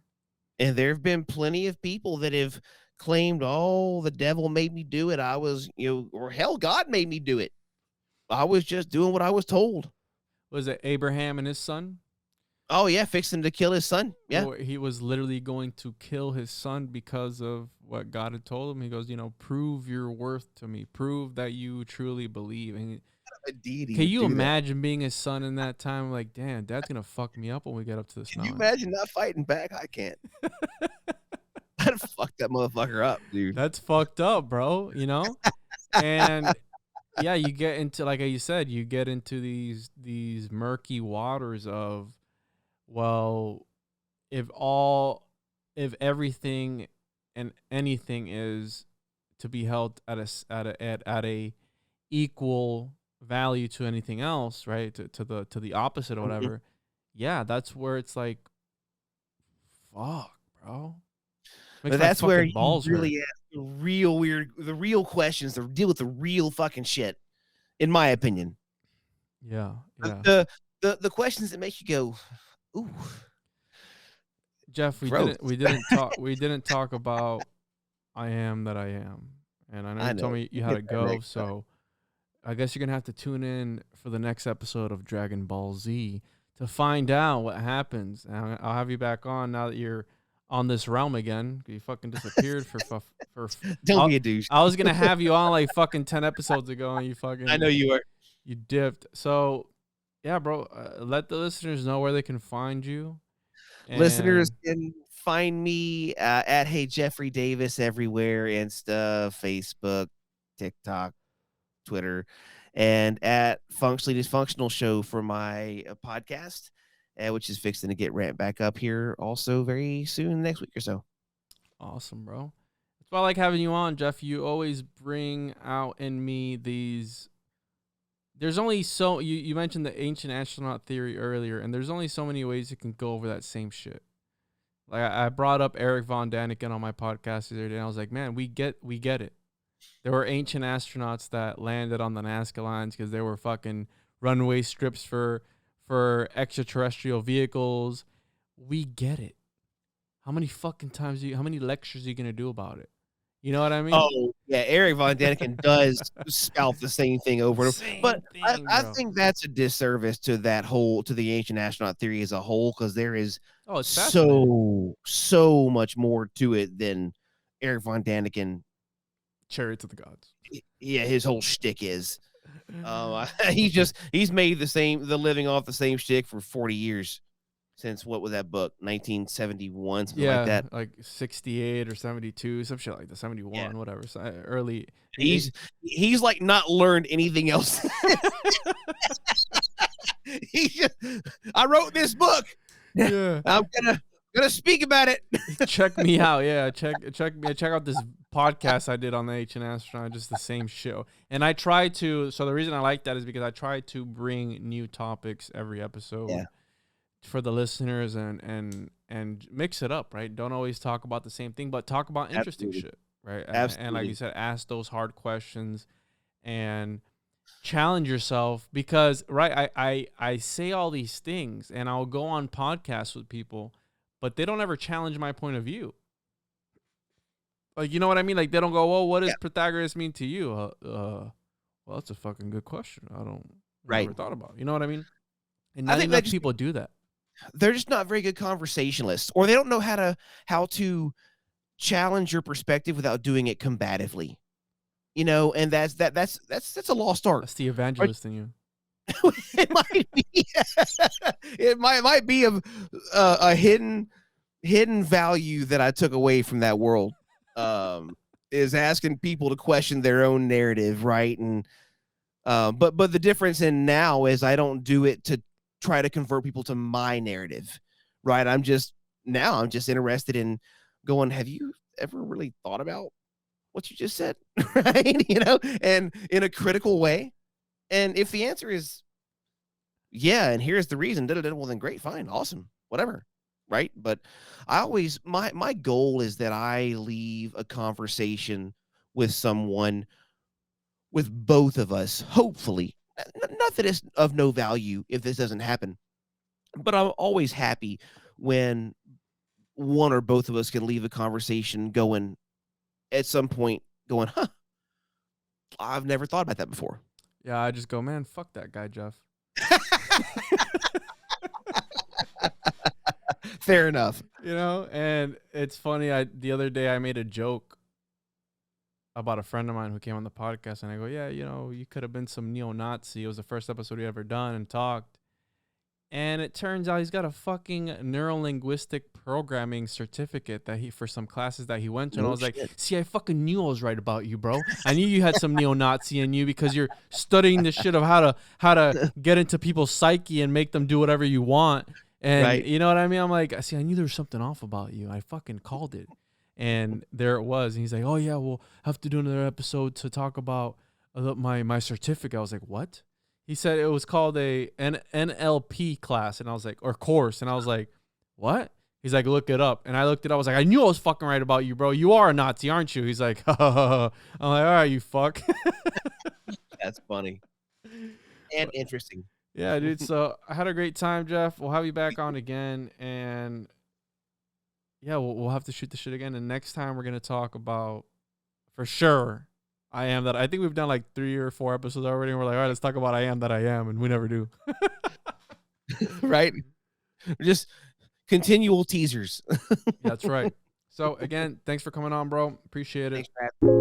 And there have been plenty of people that have claimed, "Oh, the devil made me do it. I was, or hell, God made me do it. I was just doing what I was told." Was it Abraham and his son? Oh yeah, fixing to kill his son. Yeah, he was literally going to kill his son because of what God had told him. He goes, prove your worth to me. Prove that you truly believe. And can you imagine being his son in that time? Like, damn, Dad's gonna fuck me up when we get up to this. Can you imagine not fighting back? I can't. I'd fuck that motherfucker up, dude. That's fucked up, bro. And yeah, you get into, like you said, you get into these murky waters of, well, if everything and anything is to be held at a equal value to anything else, right? To the opposite or whatever. Yeah, that's where it's like, fuck, bro. But that's where you really ask the real questions, to deal with the real fucking shit, in my opinion. Yeah. The questions that make you go, ooh. Jeff, we didn't talk about I am that I am. And I know you told me you had to go, so I guess you're gonna have to tune in for the next episode of Dragon Ball Z to find out what happens. And I'll have you back on now that you're on this realm again. You fucking disappeared for Don't be a douche. I was gonna have you on like fucking 10 episodes ago, and you fucking. I know you were. You dipped. So, yeah, bro. Let the listeners know where they can find you. Listeners can find me at Hey Jeffrey Davis everywhere: Insta, Facebook, TikTok, Twitter, and at Functionally Dysfunctional Show for my podcast, which is fixing to get ramped back up here also very soon, next week or so. Awesome, bro. That's why I like having you on, Jeff. You always bring out in me these. There's only so you mentioned the ancient astronaut theory earlier, and there's only so many ways you can go over that same shit. Like I brought up Eric Von Daniken on my podcast the other day, and I was like, man, we get it. There were ancient astronauts that landed on the Nazca lines because there were fucking runway strips for extraterrestrial vehicles. We get it. How many lectures are you gonna do about it? You know what I mean? Oh yeah, Eric Von Daniken does spout the same thing over and over. But I think that's a disservice to the ancient astronaut theory as a whole, because there is so much more to it than Eric Von Daniken. Chariot to the gods. Yeah, his whole shtick is. He's made the living off the same shtick for 40 years. Since what was that book? 1971, something like that. Like 68 or 72, some shit like that. 71, whatever. So early. He's like not learned anything else. I wrote this book. Yeah, I'm gonna speak about it. Check me out. Yeah, check out this podcast I did on the Ancient Astronaut. Just the same show. And I try to. So the reason I like that is because I try to bring new topics every episode. Yeah. For the listeners and mix it up, right? Don't always talk about the same thing, but talk about interesting shit, right? Absolutely. And like you said, ask those hard questions and challenge yourself, because I say all these things and I'll go on podcasts with people, but they don't ever challenge my point of view. Like, you know what I mean? Like, they don't go, well, what does Pythagoras mean to you? Well, that's a fucking good question. I never thought about it. You know what I mean? And not enough people do that. They're just not very good conversationalists, or they don't know how to challenge your perspective without doing it combatively. You know, and that's a lost art. That's the evangelist in you. It might be. It might be a hidden value that I took away from that world. Is asking people to question their own narrative, right? And but the difference in now is I don't do it to try to convert people to my narrative, right? I'm just interested in going, have you ever really thought about what you just said? Right? You know, and in a critical way. And if the answer is yeah, and here's the reason, well then great, fine, awesome, whatever. Right? But I always, my goal is that I leave a conversation with someone, with both of us, hopefully. Not that it's of no value if this doesn't happen, but I'm always happy when one or both of us can leave a conversation going, at some point, going, huh, I've never thought about that before. Yeah, I just go, man, fuck that guy, Jeff. Fair enough. You know, and it's funny. The other day I made a joke about a friend of mine who came on the podcast, and I go, yeah, you know, you could have been some neo-Nazi. It was the first episode we ever done and talked. And it turns out he's got a fucking neuro-linguistic programming certificate for some classes that he went to. And I was like, see, I fucking knew I was right about you, bro. I knew you had some neo-Nazi in you because you're studying the shit of how to get into people's psyche and make them do whatever you want. And you know what I mean? I'm like, see, I knew there was something off about you. I fucking called it. And there it was. And he's like, oh, yeah, we'll have to do another episode to talk about my certificate. I was like, what? He said it was called an NLP class. And I was like, or course. And I was like, what? He's like, look it up. And I looked it up. I was like, I knew I was fucking right about you, bro. You are a Nazi, aren't you? He's like, ha, ha, ha. I'm like, all right, you fuck. That's funny. And interesting. Yeah, dude. So I had a great time, Jeff. We'll have you back on again. And yeah, we'll have to shoot the shit again. And next time we're going to talk about, for sure, I Am That. I think we've done like 3 or 4 episodes already. And we're like, all right, let's talk about I Am That I Am. And we never do. Right? Just continual teasers. That's right. So again, thanks for coming on, bro. Appreciate it. Thanks, Pat.